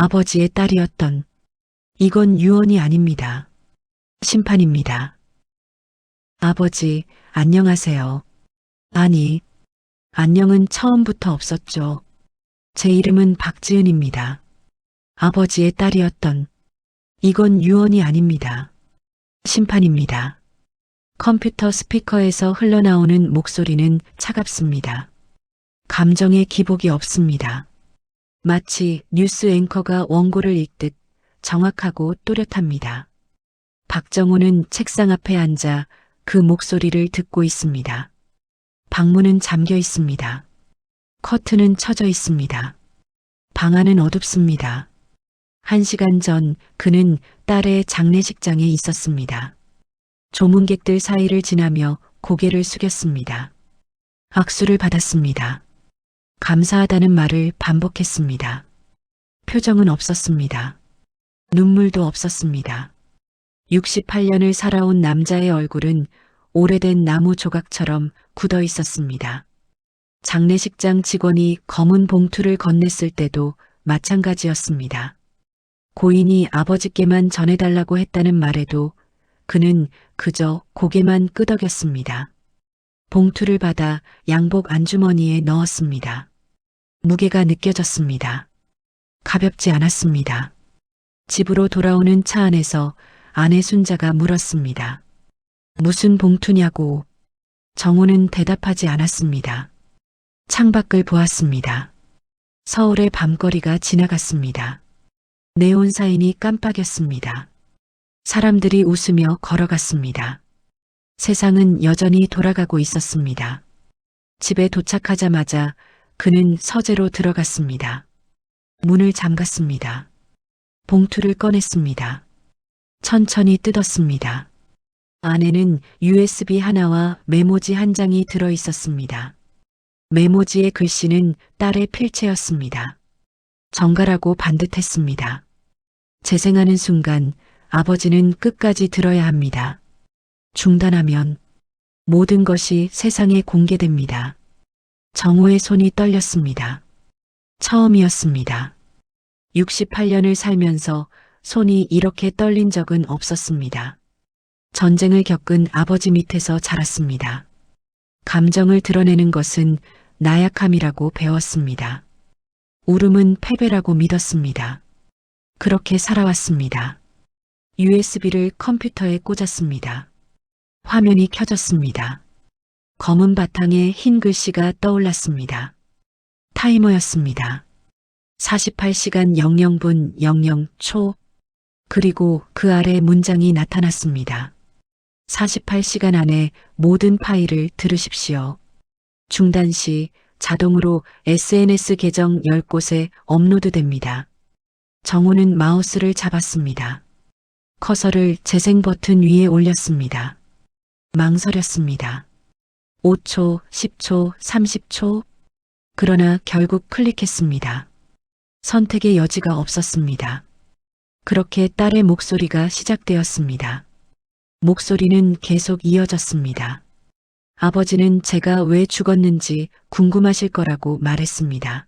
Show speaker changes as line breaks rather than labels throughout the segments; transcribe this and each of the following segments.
아버지의 딸이었던 이건 유언이 아닙니다. 심판입니다. 아버지, 안녕하세요. 아니, 안녕은 처음부터 없었죠. 제 이름은 박지은입니다. 아버지의 딸이었던 이건 유언이 아닙니다. 심판입니다. 컴퓨터 스피커에서 흘러나오는 목소리는 차갑습니다. 감정의 기복이 없습니다. 마치 뉴스 앵커가 원고를 읽듯 정확하고 또렷합니다. 박정호는 책상 앞에 앉아 그 목소리를 듣고 있습니다. 방문은 잠겨 있습니다. 커튼은 쳐져 있습니다. 방 안은 어둡습니다. 1시간 전 그는 딸의 장례식장에 있었습니다. 조문객들 사이를 지나며 고개를 숙였습니다. 악수를 받았습니다. 감사하다는 말을 반복했습니다. 표정은 없었습니다. 눈물도 없었습니다. 68년을 살아온 남자의 얼굴은 오래된 나무 조각처럼 굳어 있었습니다. 장례식장 직원이 검은 봉투를 건넸을 때도 마찬가지였습니다. 고인이 아버지께만 전해달라고 했다는 말에도 그는 그저 고개만 끄덕였습니다. 봉투를 받아 양복 안주머니에 넣었습니다. 무게가 느껴졌습니다. 가볍지 않았습니다. 집으로 돌아오는 차 안에서 아내 순자가 물었습니다. 무슨 봉투냐고. 정호는 대답하지 않았습니다. 창밖을 보았습니다. 서울의 밤거리가 지나갔습니다. 네온 사인이 깜빡였습니다. 사람들이 웃으며 걸어갔습니다. 세상은 여전히 돌아가고 있었습니다. 집에 도착하자마자 그는 서재로 들어갔습니다. 문을 잠갔습니다. 봉투를 꺼냈습니다. 천천히 뜯었습니다. 안에는 USB 하나와 메모지 한 장이 들어 있었습니다. 메모지의 글씨는 딸의 필체였습니다. 정갈하고 반듯했습니다. 재생하는 순간 아버지는 끝까지 들어야 합니다. 중단하면 모든 것이 세상에 공개됩니다. 정호의 손이 떨렸습니다. 처음이었습니다. 68년을 살면서 손이 이렇게 떨린 적은 없었습니다. 전쟁을 겪은 아버지 밑에서 자랐습니다. 감정을 드러내는 것은 나약함이라고 배웠습니다. 울음은 패배라고 믿었습니다. 그렇게 살아왔습니다. USB를 컴퓨터에 꽂았습니다. 화면이 켜졌습니다. 검은 바탕에 흰 글씨가 떠올랐습니다. 타이머였습니다. 48시간 00분 00초. 그리고 그 아래 문장이 나타났습니다. 48시간 안에 모든 파일을 들으십시오. 중단 시 자동으로 SNS 계정 10곳에 업로드됩니다. 정호는 마우스를 잡았습니다. 커서를 재생 버튼 위에 올렸습니다. 망설였습니다. 5초, 10초, 30초. 그러나 결국 클릭했습니다. 선택의 여지가 없었습니다. 그렇게 딸의 목소리가 시작되었습니다. 목소리는 계속 이어졌습니다. 아버지는 제가 왜 죽었는지 궁금하실 거라고 말했습니다.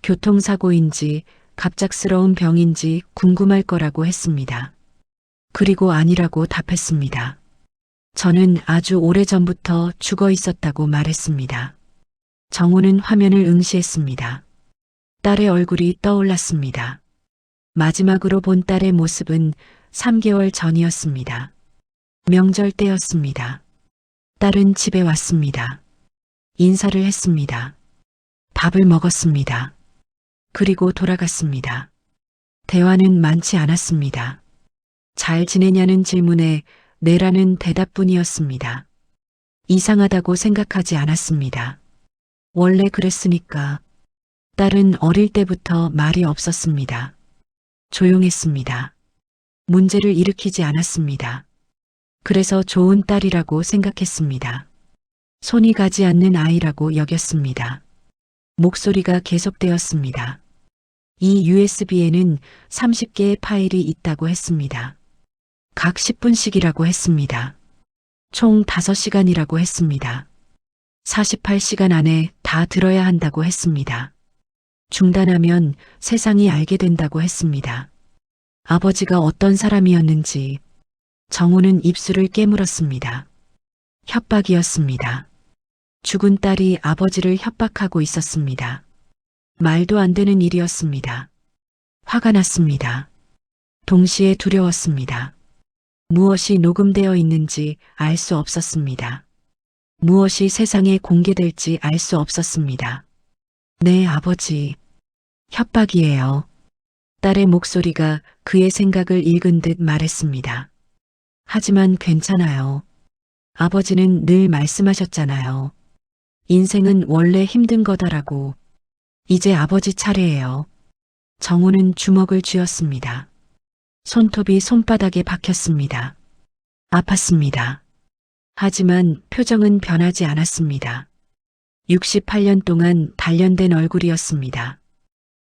교통사고인지 갑작스러운 병인지 궁금할 거라고 했습니다. 그리고 아니라고 답했습니다. 저는 아주 오래전부터 죽어 있었다고 말했습니다. 정호는 화면을 응시했습니다. 딸의 얼굴이 떠올랐습니다. 마지막으로 본 딸의 모습은 3개월 전이었습니다. 명절 때였습니다. 딸은 집에 왔습니다. 인사를 했습니다. 밥을 먹었습니다. 그리고 돌아갔습니다. 대화는 많지 않았습니다. 잘 지내냐는 질문에 네라는 대답뿐이었습니다. 이상하다고 생각하지 않았습니다. 원래 그랬으니까. 딸은 어릴 때부터 말이 없었습니다. 조용했습니다. 문제를 일으키지 않았습니다. 그래서 좋은 딸이라고 생각했습니다. 손이 가지 않는 아이라고 여겼습니다. 목소리가 계속되었습니다. 이 USB에는 30개의 파일이 있다고 했습니다. 각 10분씩이라고 했습니다. 총 5시간이라고 했습니다. 48시간 안에 다 들어야 한다고 했습니다. 중단하면 세상이 알게 된다고 했습니다. 아버지가 어떤 사람이었는지 정우는 입술을 깨물었습니다. 협박이었습니다. 죽은 딸이 아버지를 협박하고 있었습니다. 말도 안 되는 일이었습니다. 화가 났습니다. 동시에 두려웠습니다. 무엇이 녹음되어 있는지 알 수 없었습니다. 무엇이 세상에 공개될지 알 수 없었습니다. 네, 아버지. 협박이에요. 딸의 목소리가 그의 생각을 읽은 듯 말했습니다. 하지만 괜찮아요. 아버지는 늘 말씀하셨잖아요. 인생은 원래 힘든 거다라고. 이제 아버지 차례예요. 정우는 주먹을 쥐었습니다. 손톱이 손바닥에 박혔습니다. 아팠습니다. 하지만 표정은 변하지 않았습니다. 68년 동안 단련된 얼굴이었습니다.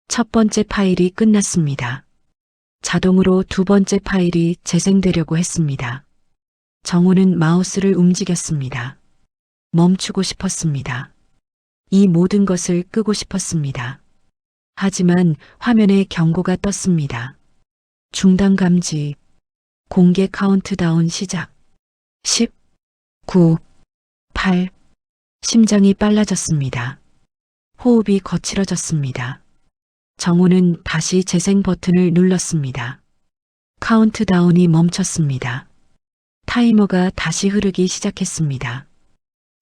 첫 번째 파일이 끝났습니다. 자동으로 두 번째 파일이 재생되려고 했습니다. 정우는 마우스를 움직였습니다. 멈추고 싶었습니다. 이 모든 것을 끄고 싶었습니다. 하지만 화면에 경고가 떴습니다. 중단 감지. 공개 카운트다운 시작. 10, 9, 8. 심장이 빨라졌습니다. 호흡이 거칠어졌습니다. 정우는 다시 재생 버튼을 눌렀습니다. 카운트다운이 멈췄습니다. 타이머가 다시 흐르기 시작했습니다.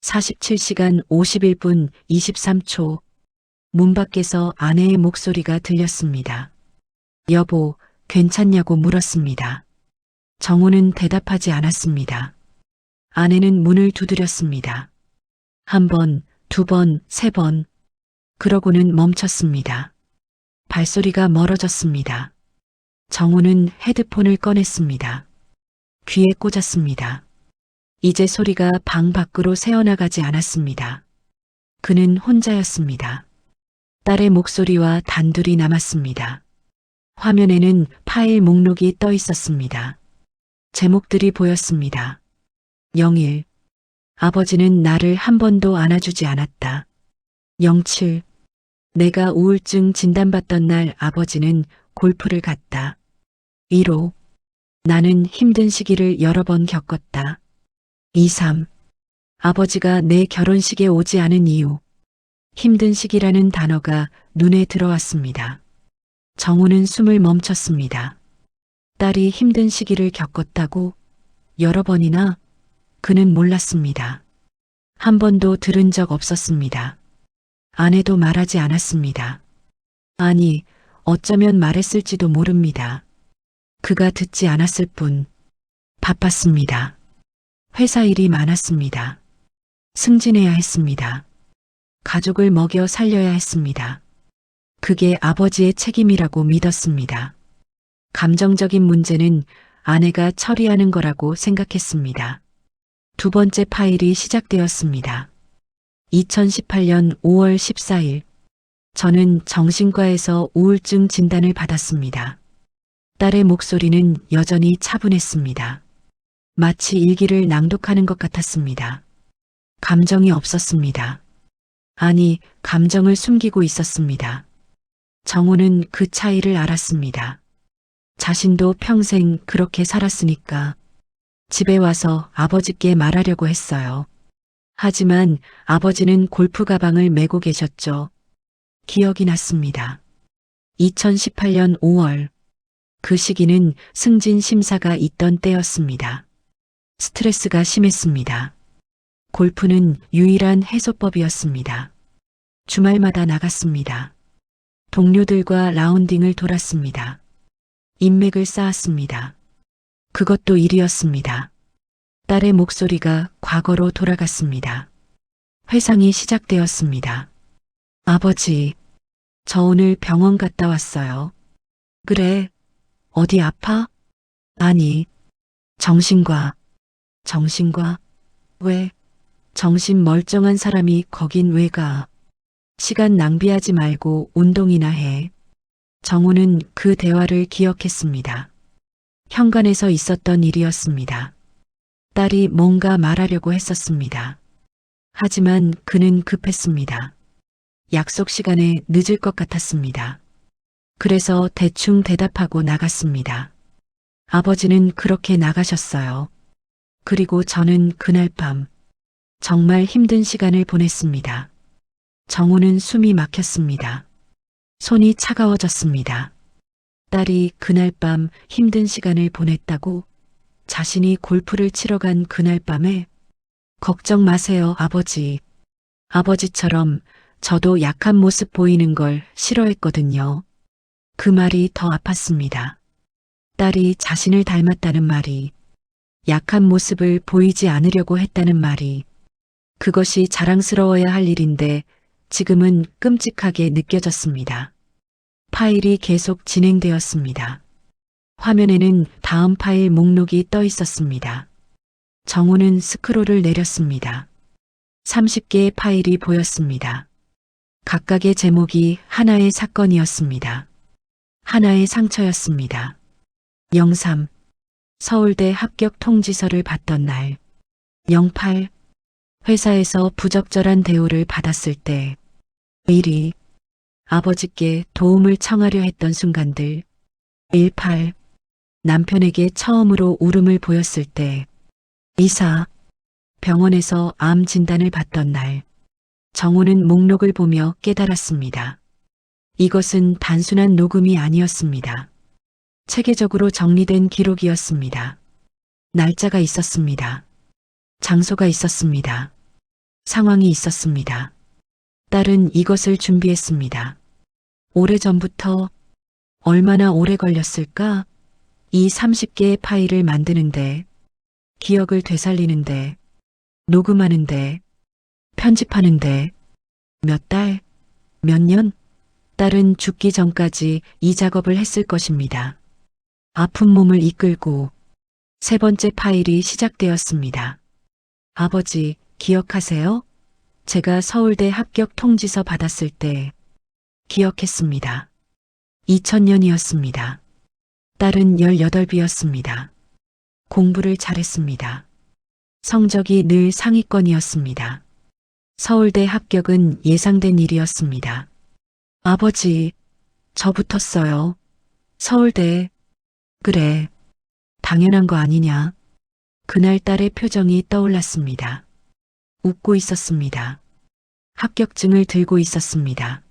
47시간 51분 23초. 문 밖에서 아내의 목소리가 들렸습니다. 여보, 괜찮냐고 물었습니다. 정우는 대답하지 않았습니다. 아내는 문을 두드렸습니다. 한 번, 두 번, 세 번. 그러고는 멈췄습니다. 발소리가 멀어졌습니다. 정우는 헤드폰을 꺼냈습니다. 귀에 꽂았습니다. 이제 소리가 방 밖으로 새어나가지 않았습니다. 그는 혼자였습니다. 딸의 목소리와 단둘이 남았습니다. 화면에는 파일 목록이 떠 있었습니다. 제목들이 보였습니다. 01. 아버지는 나를 한 번도 안아주지 않았다. 07. 내가 우울증 진단받던 날 아버지는 골프를 갔다. 15. 나는 힘든 시기를 여러 번 겪었다. 23. 아버지가 내 결혼식에 오지 않은 이유. 힘든 시기라는 단어가 눈에 들어왔습니다. 정우는 숨을 멈췄습니다. 딸이 힘든 시기를 겪었다고 여러 번이나 그는 몰랐습니다. 한 번도 들은 적 없었습니다. 아내도 말하지 않았습니다. 아니, 어쩌면 말했을지도 모릅니다. 그가 듣지 않았을 뿐. 바빴습니다. 회사 일이 많았습니다. 승진해야 했습니다. 가족을 먹여 살려야 했습니다. 그게 아버지의 책임이라고 믿었습니다. 감정적인 문제는 아내가 처리하는 거라고 생각했습니다. 두 번째 파일이 시작되었습니다. 2018년 5월 14일. 저는 정신과에서 우울증 진단을 받았습니다. 딸의 목소리는 여전히 차분했습니다. 마치 일기를 낭독하는 것 같았습니다. 감정이 없었습니다. 아니, 감정을 숨기고 있었습니다. 정우는 그 차이를 알았습니다. 자신도 평생 그렇게 살았으니까 집에 와서 아버지께 말하려고 했어요. 하지만 아버지는 골프 가방을 메고 계셨죠. 기억이 났습니다. 2018년 5월. 그 시기는 승진 심사가 있던 때였습니다. 스트레스가 심했습니다. 골프는 유일한 해소법이었습니다. 주말마다 나갔습니다. 동료들과 라운딩을 돌았습니다. 인맥을 쌓았습니다. 그것도 일이었습니다. 딸의 목소리가 과거로 돌아갔습니다. 회상이 시작되었습니다. 아버지, 저 오늘 병원 갔다 왔어요. 그래, 어디 아파? 아니, 정신과. 정신과? 왜? 정신 멀쩡한 사람이 거긴 왜 가? 시간 낭비하지 말고 운동이나 해. 정우는 그 대화를 기억했습니다. 현관에서 있었던 일이었습니다. 딸이 뭔가 말하려고 했었습니다. 하지만 그는 급했습니다. 약속 시간에 늦을 것 같았습니다. 그래서 대충 대답하고 나갔습니다. 아버지는 그렇게 나가셨어요. 그리고 저는 그날 밤 정말 힘든 시간을 보냈습니다. 정우는 숨이 막혔습니다. 손이 차가워졌습니다. 딸이 그날 밤 힘든 시간을 보냈다고 자신이 골프를 치러 간 그날 밤에 걱정 마세요, 아버지. 아버지처럼 저도 약한 모습 보이는 걸 싫어했거든요. 그 말이 더 아팠습니다. 딸이 자신을 닮았다는 말이, 약한 모습을 보이지 않으려고 했다는 말이, 그것이 자랑스러워야 할 일인데 지금은 끔찍하게 느껴졌습니다. 파일이 계속 진행되었습니다. 화면에는 다음 파일 목록이 떠 있었습니다. 정우는 스크롤을 내렸습니다. 30개의 파일이 보였습니다. 각각의 제목이 하나의 사건이었습니다. 하나의 상처였습니다. 03. 서울대 합격 통지서를 받던 날. 08. 회사에서 부적절한 대우를 받았을 때. 1위. 아버지께 도움을 청하려 했던 순간들. 18. 남편에게 처음으로 울음을 보였을 때. 24. 병원에서 암 진단을 받던 날. 정우는 목록을 보며 깨달았습니다. 이것은 단순한 녹음이 아니었습니다. 체계적으로 정리된 기록이었습니다. 날짜가 있었습니다. 장소가 있었습니다. 상황이 있었습니다. 딸은 이것을 준비했습니다. 오래전부터. 얼마나 오래 걸렸을까? 이 30개의 파일을 만드는데, 기억을 되살리는데, 녹음하는데, 편집하는데, 몇 달, 몇 년? 딸은 죽기 전까지 이 작업을 했을 것입니다. 아픈 몸을 이끌고 세 번째 파일이 시작되었습니다. 아버지, 기억하세요? 제가 서울대 합격 통지서 받았을 때 기억했습니다. 2000년이었습니다. 딸은 18이었습니다. 공부를 잘했습니다. 성적이 늘 상위권이었습니다. 서울대 합격은 예상된 일이었습니다. 아버지, 저 붙었어요. 서울대. 그래. 당연한 거 아니냐. 그날 딸의 표정이 떠올랐습니다. 웃고 있었습니다. 합격증을 들고 있었습니다.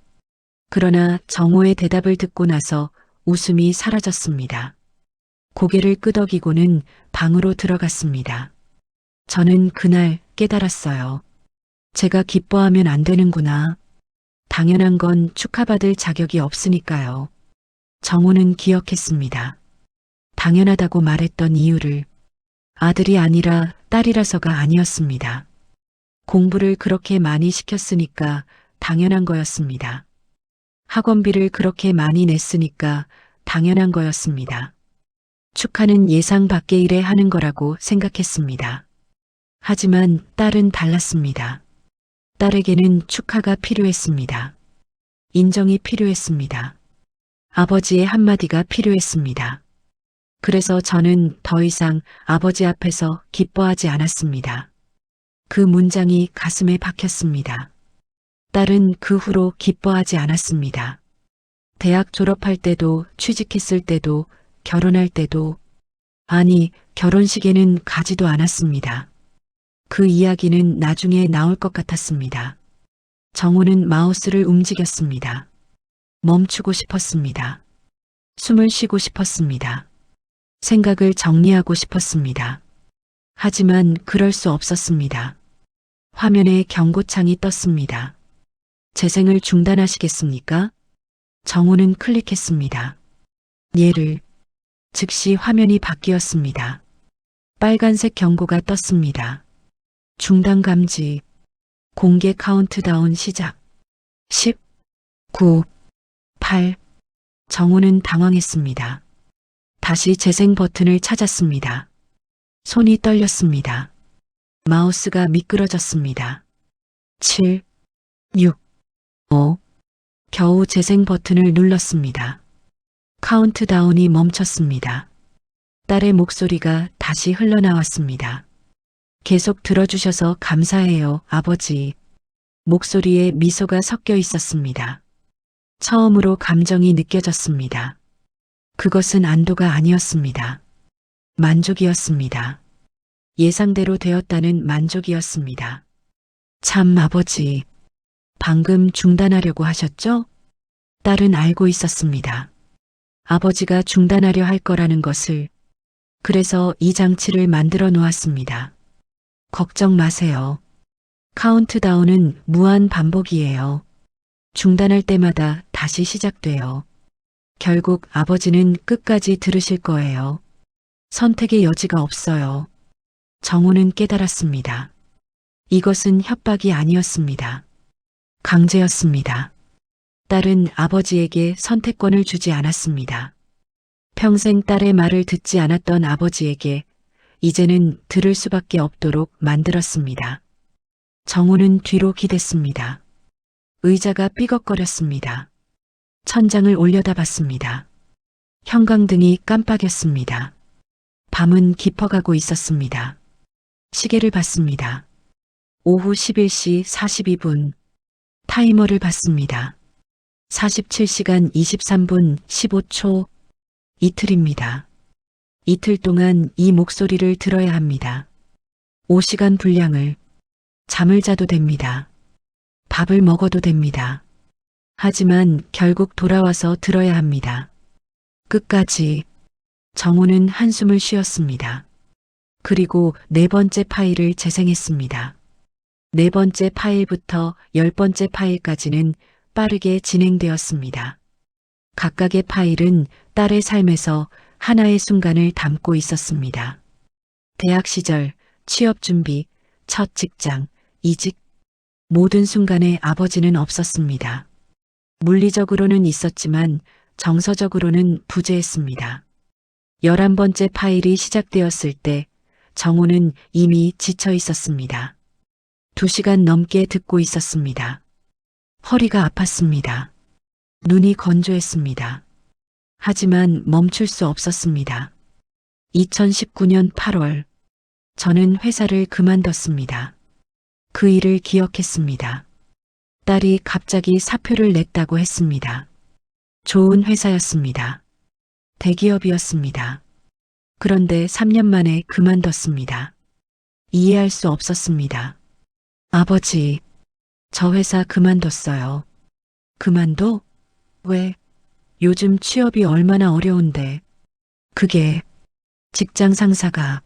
그러나 정호의 대답을 듣고 나서 웃음이 사라졌습니다. 고개를 끄덕이고는 방으로 들어갔습니다. 저는 그날 깨달았어요. 제가 기뻐하면 안 되는구나. 당연한 건 축하받을 자격이 없으니까요. 정우는 기억했습니다. 당연하다고 말했던 이유를. 아들이 아니라 딸이라서가 아니었습니다. 공부를 그렇게 많이 시켰으니까 당연한 거였습니다. 학원비를 그렇게 많이 냈으니까 당연한 거였습니다. 축하는 예상 밖의 일에 하는 거라고 생각했습니다. 하지만 딸은 달랐습니다. 딸에게는 축하가 필요했습니다. 인정이 필요했습니다. 아버지의 한마디가 필요했습니다. 그래서 저는 더 이상 아버지 앞에서 기뻐하지 않았습니다. 그 문장이 가슴에 박혔습니다. 딸은 그 후로 기뻐하지 않았습니다. 대학 졸업할 때도, 취직했을 때도, 결혼할 때도, 아니, 결혼식에는 가지도 않았습니다. 그 이야기는 나중에 나올 것 같았습니다. 정우는 마우스를 움직였습니다. 멈추고 싶었습니다. 숨을 쉬고 싶었습니다. 생각을 정리하고 싶었습니다. 하지만 그럴 수 없었습니다. 화면에 경고창이 떴습니다. 재생을 중단하시겠습니까? 정우는 클릭했습니다. 예를. 즉시 화면이 바뀌었습니다. 빨간색 경고가 떴습니다. 중단 감지. 공개 카운트다운 시작. 10, 9, 8. 정우는 당황했습니다. 다시 재생 버튼을 찾았습니다. 손이 떨렸습니다. 마우스가 미끄러졌습니다. 7, 6, 5. 겨우 재생 버튼을 눌렀습니다. 카운트다운이 멈췄습니다. 딸의 목소리가 다시 흘러나왔습니다. 계속 들어주셔서 감사해요, 아버지. 목소리에 미소가 섞여 있었습니다. 처음으로 감정이 느껴졌습니다. 그것은 안도가 아니었습니다. 만족이었습니다. 예상대로 되었다는 만족이었습니다. 참 아버지, 방금 중단하려고 하셨죠? 딸은 알고 있었습니다. 아버지가 중단하려 할 거라는 것을. 그래서 이 장치를 만들어 놓았습니다. 걱정 마세요. 카운트다운은 무한 반복이에요. 중단할 때마다 다시 시작돼요. 결국 아버지는 끝까지 들으실 거예요. 선택의 여지가 없어요. 정우는 깨달았습니다. 이것은 협박이 아니었습니다. 강제였습니다. 딸은 아버지에게 선택권을 주지 않았습니다. 평생 딸의 말을 듣지 않았던 아버지에게 이제는 들을 수밖에 없도록 만들었습니다. 정우는 뒤로 기댔습니다. 의자가 삐걱거렸습니다. 천장을 올려다봤습니다. 형광등이 깜빡였습니다. 밤은 깊어가고 있었습니다. 시계를 봤습니다. 오후 11시 42분. 타이머를 봤습니다. 47시간 23분 15초. 이틀입니다. 이틀 동안 이 목소리를 들어야 합니다. 5시간 분량을. 잠을 자도 됩니다. 밥을 먹어도 됩니다. 하지만 결국 돌아와서 들어야 합니다. 끝까지. 정우는 한숨을 쉬었습니다. 그리고 네 번째 파일을 재생했습니다. 네 번째 파일부터 10번째 파일까지는 빠르게 진행되었습니다. 각각의 파일은 딸의 삶에서 하나의 순간을 담고 있었습니다. 대학 시절, 취업 준비, 첫 직장, 이직, 모든 순간에 아버지는 없었습니다. 물리적으로는 있었지만 정서적으로는 부재했습니다. 11번째 파일이 시작되었을 때 정우는 이미 지쳐 있었습니다. 2시간 넘게 듣고 있었습니다. 허리가 아팠습니다. 눈이 건조했습니다. 하지만 멈출 수 없었습니다. 2019년 8월, 저는 회사를 그만뒀습니다. 그 일을 기억했습니다. 딸이 갑자기 사표를 냈다고 했습니다. 좋은 회사였습니다. 대기업이었습니다. 그런데 3년 만에 그만뒀습니다. 이해할 수 없었습니다. 아버지, 저 회사 그만뒀어요. 그만둬? 왜? 요즘 취업이 얼마나 어려운데. 그게 직장 상사가.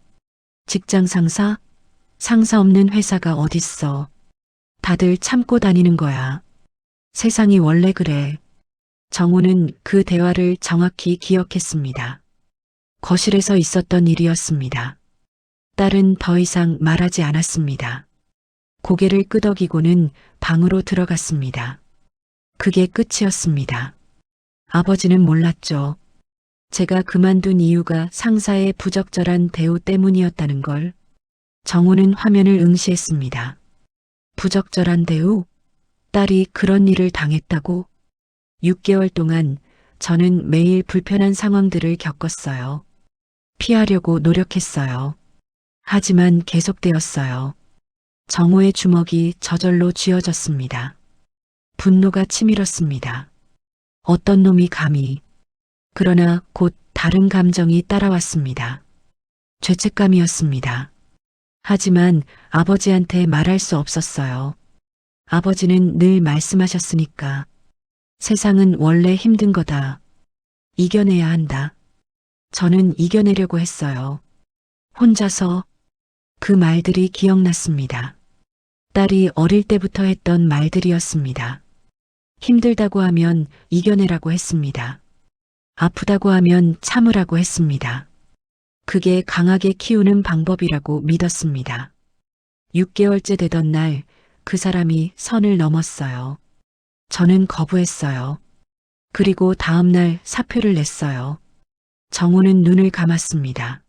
직장 상사? 상사 없는 회사가 어딨어. 다들 참고 다니는 거야. 세상이 원래 그래. 정우는 그 대화를 정확히 기억했습니다. 거실에서 있었던 일이었습니다. 딸은 더 이상 말하지 않았습니다. 고개를 끄덕이고는 방으로 들어갔습니다. 그게 끝이었습니다. 아버지는 몰랐죠. 제가 그만둔 이유가 상사의 부적절한 대우 때문이었다는 걸. 정우는 화면을 응시했습니다. 부적절한 대우? 딸이 그런 일을 당했다고? 6개월 동안 저는 매일 불편한 상황들을 겪었어요. 피하려고 노력했어요. 하지만 계속되었어요. 정우의 주먹이 저절로 쥐어졌습니다. 분노가 치밀었습니다. 어떤 놈이 감히. 그러나 곧 다른 감정이 따라왔습니다. 죄책감이었습니다. 하지만 아버지한테 말할 수 없었어요. 아버지는 늘 말씀하셨으니까. 세상은 원래 힘든 거다. 이겨내야 한다. 저는 이겨내려고 했어요. 혼자서. 그 말들이 기억났습니다. 딸이 어릴 때부터 했던 말들이었습니다. 힘들다고 하면 이겨내라고 했습니다. 아프다고 하면 참으라고 했습니다. 그게 강하게 키우는 방법이라고 믿었습니다. 6개월째 되던 날 그 사람이 선을 넘었어요. 저는 거부했어요. 그리고 다음 날 사표를 냈어요. 정우는 눈을 감았습니다.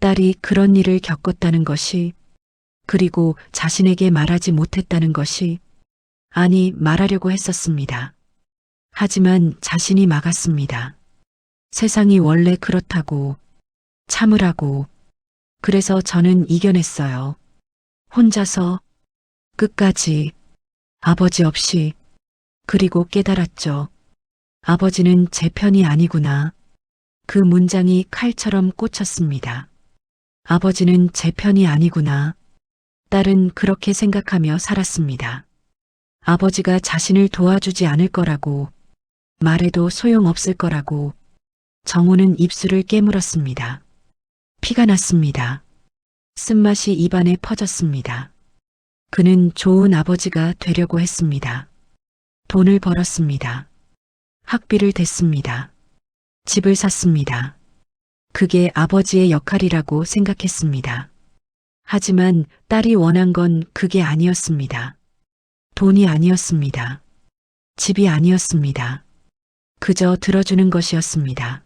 딸이 그런 일을 겪었다는 것이, 그리고 자신에게 말하지 못했다는 것이, 아니 말하려고 했었습니다. 하지만 자신이 막았습니다. 세상이 원래 그렇다고, 참으라고. 그래서 저는 이겨냈어요. 혼자서 끝까지. 아버지 없이. 그리고 깨달았죠. 아버지는 제 편이 아니구나. 그 문장이 칼처럼 꽂혔습니다. 아버지는 제 편이 아니구나. 딸은 그렇게 생각하며 살았습니다. 아버지가 자신을 도와주지 않을 거라고, 말해도 소용없을 거라고. 정우는 입술을 깨물었습니다. 피가 났습니다. 쓴맛이 입안에 퍼졌습니다. 그는 좋은 아버지가 되려고 했습니다. 돈을 벌었습니다. 학비를 댔습니다. 집을 샀습니다. 그게 아버지의 역할이라고 생각했습니다. 하지만 딸이 원한 건 그게 아니었습니다. 돈이 아니었습니다. 집이 아니었습니다. 그저 들어주는 것이었습니다.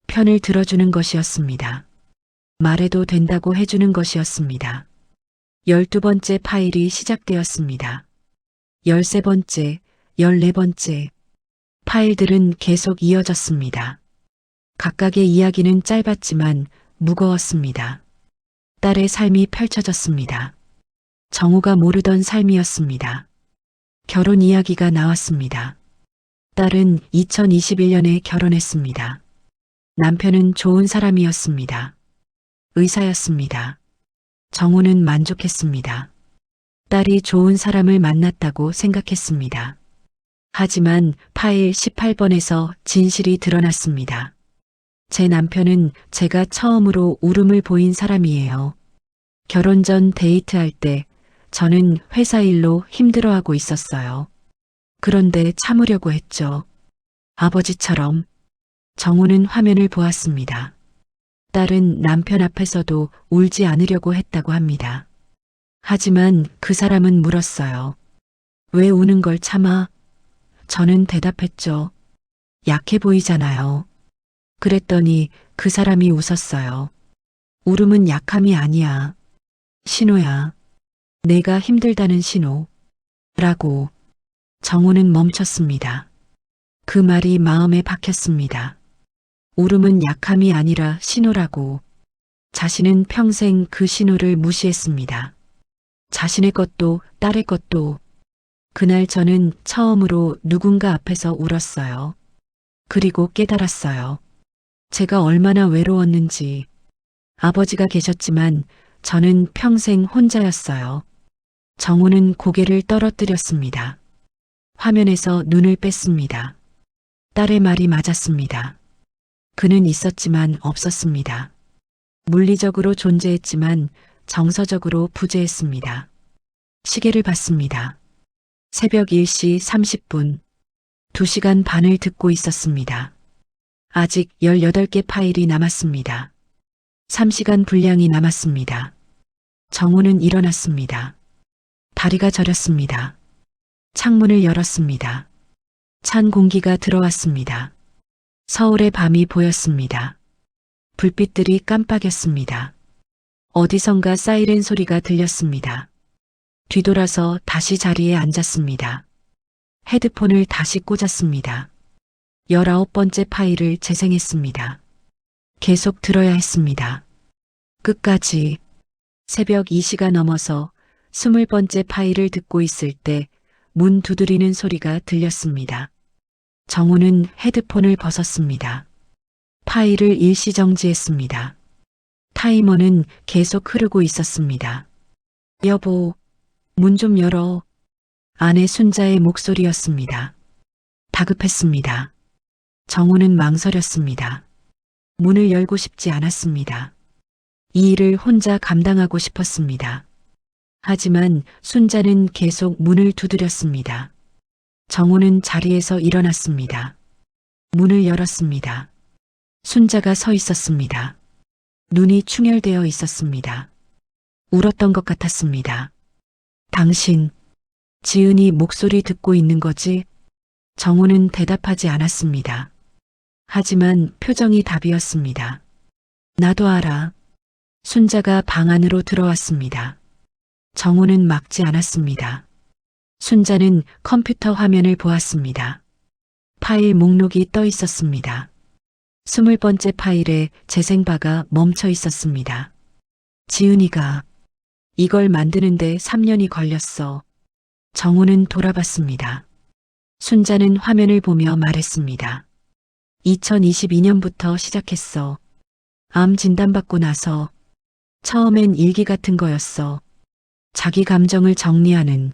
편을 들어주는 것이었습니다. 말해도 된다고 해주는 것이었습니다. 12번째 파일이 시작되었습니다. 13번째, 14번째. 파일들은 계속 이어졌습니다. 각각의 이야기는 짧았지만 무거웠습니다. 딸의 삶이 펼쳐졌습니다. 정우가 모르던 삶이었습니다. 결혼 이야기가 나왔습니다. 딸은 2021년에 결혼했습니다. 남편은 좋은 사람이었습니다. 의사였습니다. 정우는 만족했습니다. 딸이 좋은 사람을 만났다고 생각했습니다. 하지만 파일 18번에서 진실이 드러났습니다. 제 남편은 제가 처음으로 울음을 보인 사람이에요. 결혼 전 데이트할 때 저는 회사 일로 힘들어하고 있었어요. 그런데 참으려고 했죠. 아버지처럼. 정우는 화면을 보았습니다. 딸은 남편 앞에서도 울지 않으려고 했다고 합니다. 하지만 그 사람은 물었어요. 왜 우는 걸 참아? 저는 대답했죠. 약해 보이잖아요. 그랬더니 그 사람이 웃었어요. 울음은 약함이 아니야. 신호야. 내가 힘들다는 신호. 라고. 정우는 멈췄습니다. 그 말이 마음에 박혔습니다. 울음은 약함이 아니라 신호라고. 자신은 평생 그 신호를 무시했습니다. 자신의 것도 딸의 것도. 그날 저는 처음으로 누군가 앞에서 울었어요. 그리고 깨달았어요. 제가 얼마나 외로웠는지. 아버지가 계셨지만 저는 평생 혼자였어요. 정우는 고개를 떨어뜨렸습니다. 화면에서 눈을 뺐습니다. 딸의 말이 맞았습니다. 그는 있었지만 없었습니다. 물리적으로 존재했지만 정서적으로 부재했습니다. 시계를 봤습니다. 새벽 1시 30분. 2시간 반을 듣고 있었습니다. 아직 18개 파일이 남았습니다. 3시간 분량이 남았습니다. 정우는 일어났습니다. 다리가 저렸습니다. 창문을 열었습니다. 찬 공기가 들어왔습니다. 서울의 밤이 보였습니다. 불빛들이 깜빡였습니다. 어디선가 사이렌 소리가 들렸습니다. 뒤돌아서 다시 자리에 앉았습니다. 헤드폰을 다시 꽂았습니다. 19번째 파일을 재생했습니다. 계속 들어야 했습니다. 끝까지. 새벽 2시가 넘어서 20번째 파일을 듣고 있을 때 문 두드리는 소리가 들렸습니다. 정우는 헤드폰을 벗었습니다. 파일을 일시정지했습니다. 타이머는 계속 흐르고 있었습니다. 여보, 문 좀 열어. 아내 순자의 목소리였습니다. 다급했습니다. 정우는 망설였습니다. 문을 열고 싶지 않았습니다. 이 일을 혼자 감당하고 싶었습니다. 하지만 순자는 계속 문을 두드렸습니다. 정우는 자리에서 일어났습니다. 문을 열었습니다. 순자가 서 있었습니다. 눈이 충혈되어 있었습니다. 울었던 것 같았습니다. 당신, 지은이 목소리 듣고 있는 거지? 정우는 대답하지 않았습니다. 하지만 표정이 답이었습니다. 나도 알아. 순자가 방 안으로 들어왔습니다. 정우는 막지 않았습니다. 순자는 컴퓨터 화면을 보았습니다. 파일 목록이 떠 있었습니다. 20번째 파일에 재생바가 멈춰 있었습니다. 지은이가 이걸 만드는데 3년이 걸렸어. 정우는 돌아봤습니다. 순자는 화면을 보며 말했습니다. 2022년부터 시작했어. 암 진단받고 나서 처음엔 일기 같은 거였어. 자기 감정을 정리하는.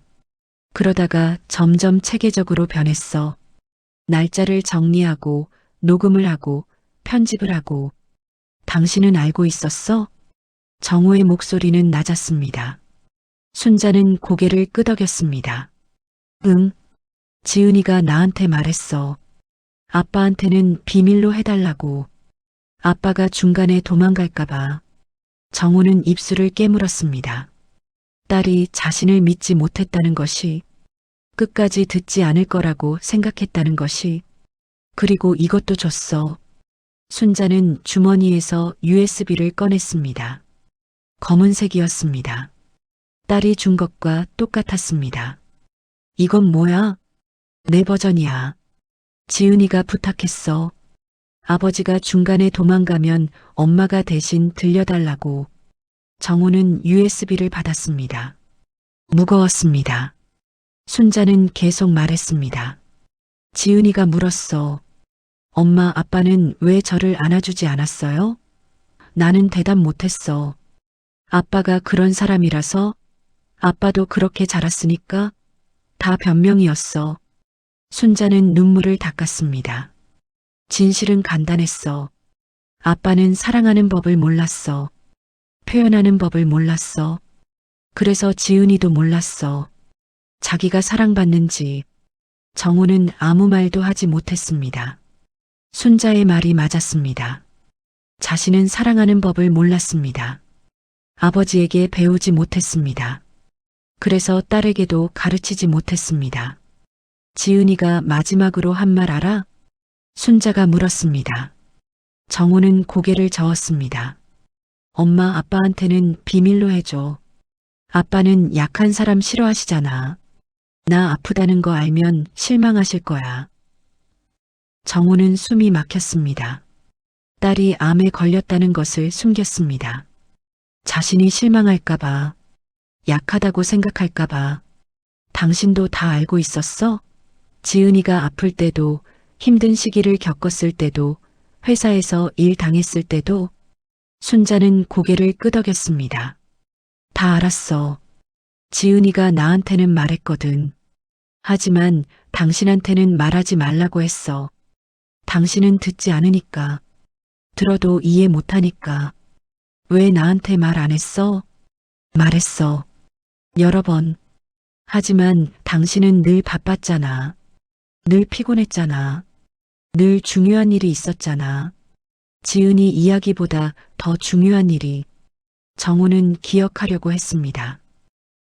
그러다가 점점 체계적으로 변했어. 날짜를 정리하고 녹음을 하고 편집을 하고. 당신은 알고 있었어? 정우의 목소리는 낮았습니다. 순자는 고개를 끄덕였습니다. 응. 지은이가 나한테 말했어. 아빠한테는 비밀로 해달라고. 아빠가 중간에 도망갈까봐. 정우는 입술을 깨물었습니다. 딸이 자신을 믿지 못했다는 것이, 끝까지 듣지 않을 거라고 생각했다는 것이, 그리고 이것도 줬어. 순자는 주머니에서 USB를 꺼냈습니다. 검은색이었습니다. 딸이 준 것과 똑같았습니다. 이건 뭐야? 내 버전이야. 지은이가 부탁했어. 아버지가 중간에 도망가면 엄마가 대신 들려달라고. 정우는 USB를 받았습니다. 무거웠습니다. 순자는 계속 말했습니다. 지은이가 물었어. 엄마, 아빠는 왜 저를 안아주지 않았어요? 나는 대답 못했어. 아빠가 그런 사람이라서, 아빠도 그렇게 자랐으니까 다 변명이었어. 순자는 눈물을 닦았습니다. 진실은 간단했어. 아빠는 사랑하는 법을 몰랐어. 표현하는 법을 몰랐어. 그래서 지은이도 몰랐어. 자기가 사랑받는지. 정우는 아무 말도 하지 못했습니다. 순자의 말이 맞았습니다. 자신은 사랑하는 법을 몰랐습니다. 아버지에게 배우지 못했습니다. 그래서 딸에게도 가르치지 못했습니다. 지은이가 마지막으로 한 말 알아? 순자가 물었습니다. 정우는 고개를 저었습니다. 엄마, 아빠한테는 비밀로 해줘. 아빠는 약한 사람 싫어하시잖아. 나 아프다는 거 알면 실망하실 거야. 정우는 숨이 막혔습니다. 딸이 암에 걸렸다는 것을 숨겼습니다. 자신이 실망할까봐, 약하다고 생각할까봐. 당신도 다 알고 있었어? 지은이가 아플 때도, 힘든 시기를 겪었을 때도, 회사에서 일 당했을 때도. 순자는 고개를 끄덕였습니다. 다 알았어. 지은이가 나한테는 말했거든. 하지만 당신한테는 말하지 말라고 했어. 당신은 듣지 않으니까. 들어도 이해 못하니까. 왜 나한테 말 안 했어? 말했어. 여러 번. 하지만 당신은 늘 바빴잖아. 늘 피곤했잖아. 늘 중요한 일이 있었잖아. 지은이 이야기보다 더 중요한 일이. 정우는 기억하려고 했습니다.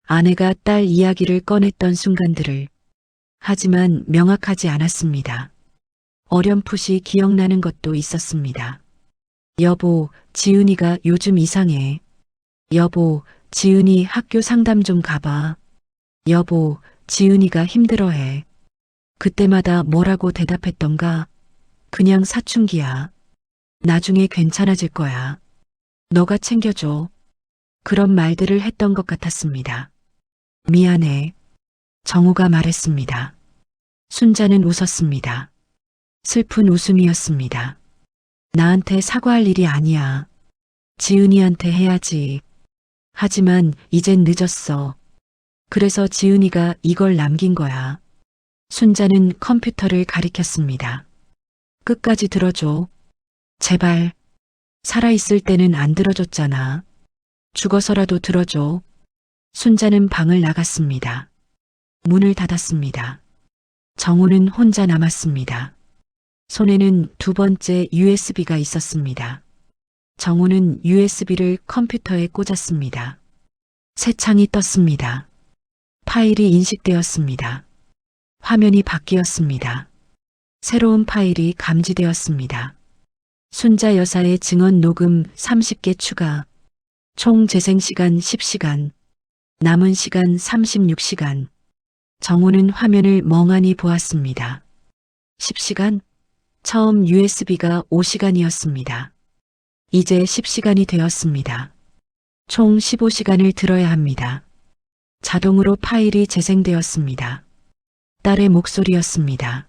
아내가 딸 이야기를 꺼냈던 순간들을. 하지만 명확하지 않았습니다. 어렴풋이 기억나는 것도 있었습니다. 여보, 지은이가 요즘 이상해. 여보, 지은이 학교 상담 좀 가봐. 여보, 지은이가 힘들어해. 그때마다 뭐라고 대답했던가? 그냥 사춘기야. 나중에 괜찮아질 거야. 너가 챙겨줘. 그런 말들을 했던 것 같았습니다. 미안해. 정우가 말했습니다. 순자는 웃었습니다. 슬픈 웃음이었습니다. 나한테 사과할 일이 아니야. 지은이한테 해야지. 하지만 이젠 늦었어. 그래서 지은이가 이걸 남긴 거야. 순자는 컴퓨터를 가리켰습니다. 끝까지 들어줘. 제발. 살아있을 때는 안 들어줬잖아. 죽어서라도 들어줘. 순자는 방을 나갔습니다. 문을 닫았습니다. 정우는 혼자 남았습니다. 손에는 두 번째 USB가 있었습니다. 정우는 USB를 컴퓨터에 꽂았습니다. 새 창이 떴습니다. 파일이 인식되었습니다. 화면이 바뀌었습니다. 새로운 파일이 감지되었습니다. 순자 여사의 증언 녹음 30개 추가. 총 재생시간 10시간. 남은 시간 36시간. 정우는 화면을 멍하니 보았습니다. 10시간? 처음 USB가 5시간이었습니다. 이제 10시간이 되었습니다. 총 15시간을 들어야 합니다. 자동으로 파일이 재생되었습니다. 딸의 목소리였습니다.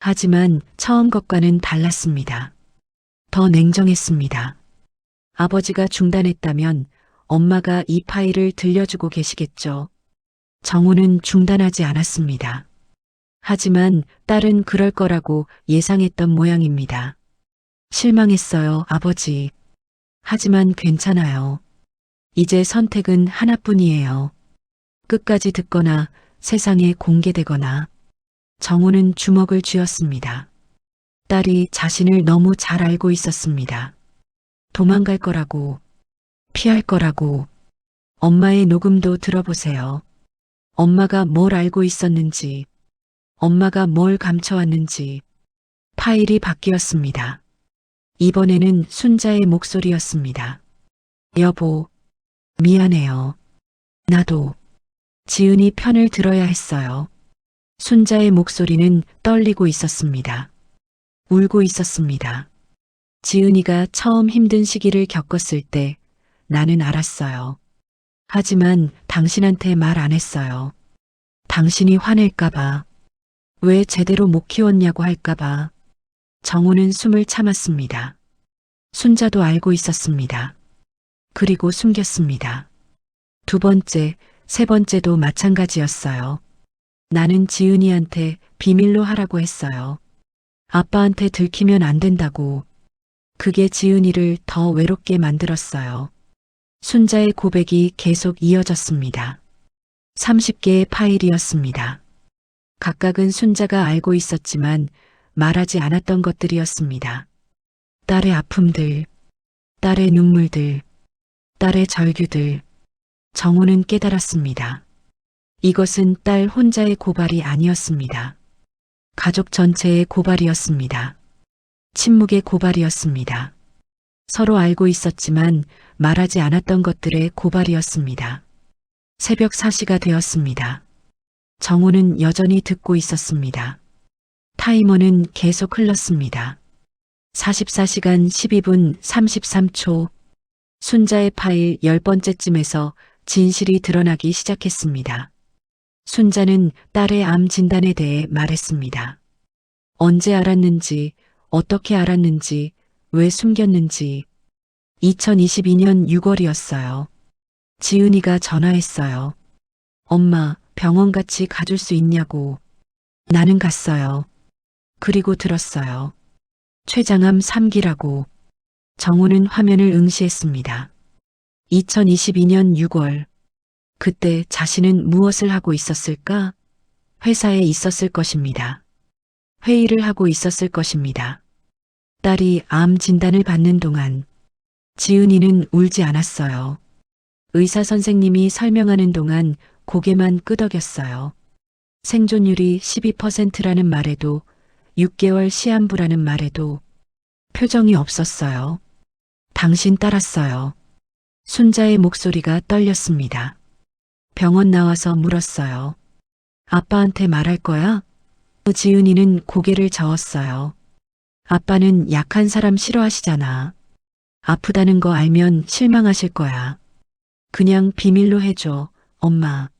하지만 처음 것과는 달랐습니다. 더 냉정했습니다. 아버지가 중단했다면 엄마가 이 파일을 들려주고 계시겠죠. 정우는 중단하지 않았습니다. 하지만 딸은 그럴 거라고 예상했던 모양입니다. 실망했어요, 아버지. 하지만 괜찮아요. 이제 선택은 하나뿐이에요. 끝까지 듣거나 세상에 공개되거나. 정우는 주먹을 쥐었습니다. 딸이 자신을 너무 잘 알고 있었습니다. 도망갈 거라고, 피할 거라고. 엄마의 녹음도 들어보세요. 엄마가 뭘 알고 있었는지, 엄마가 뭘 감춰왔는지. 파일이 바뀌었습니다. 이번에는 순자의 목소리였습니다. 여보, 미안해요. 나도. 지은이 편을 들어야 했어요. 순자의 목소리는 떨리고 있었습니다. 울고 있었습니다. 지은이가 처음 힘든 시기를 겪었을 때 나는 알았어요. 하지만 당신한테 말 안 했어요. 당신이 화낼까봐. 왜 제대로 못 키웠냐고 할까봐. 정우는 숨을 참았습니다. 순자도 알고 있었습니다. 그리고 숨겼습니다. 두 번째, 세 번째도 마찬가지였어요. 나는 지은이한테 비밀로 하라고 했어요. 아빠한테 들키면 안 된다고. 그게 지은이를 더 외롭게 만들었어요. 순자의 고백이 계속 이어졌습니다. 30개의 파일이었습니다. 각각은 순자가 알고 있었지만 말하지 않았던 것들이었습니다. 딸의 아픔들, 딸의 눈물들, 딸의 절규들. 정우는 깨달았습니다. 이것은 딸 혼자의 고발이 아니었습니다. 가족 전체의 고발이었습니다. 침묵의 고발이었습니다. 서로 알고 있었지만 말하지 않았던 것들의 고발이었습니다. 새벽 4시가 되었습니다. 정우는 여전히 듣고 있었습니다. 타이머는 계속 흘렀습니다. 44시간 12분 33초. 순자의 파일 10번째쯤에서 진실이 드러나기 시작했습니다. 순자는 딸의 암 진단에 대해 말했습니다. 언제 알았는지, 어떻게 알았는지, 왜 숨겼는지. 2022년 6월이었어요. 지은이가 전화했어요. 엄마, 병원 같이 가줄 수 있냐고. 나는 갔어요. 그리고 들었어요. 췌장암 3기라고. 정우는 화면을 응시했습니다. 2022년 6월. 그때 자신은 무엇을 하고 있었을까? 회사에 있었을 것입니다. 회의를 하고 있었을 것입니다. 딸이 암 진단을 받는 동안 지은이는 울지 않았어요. 의사 선생님이 설명하는 동안 고개만 끄덕였어요. 생존율이 12%라는 말에도 6개월 시한부라는 말에도 표정이 없었어요. 당신 따랐어요. 순자의 목소리가 떨렸습니다. 병원 나와서 물었어요. 아빠한테 말할 거야? 지은이는 고개를 저었어요. 아빠는 약한 사람 싫어하시잖아. 아프다는 거 알면 실망하실 거야. 그냥 비밀로 해줘, 엄마.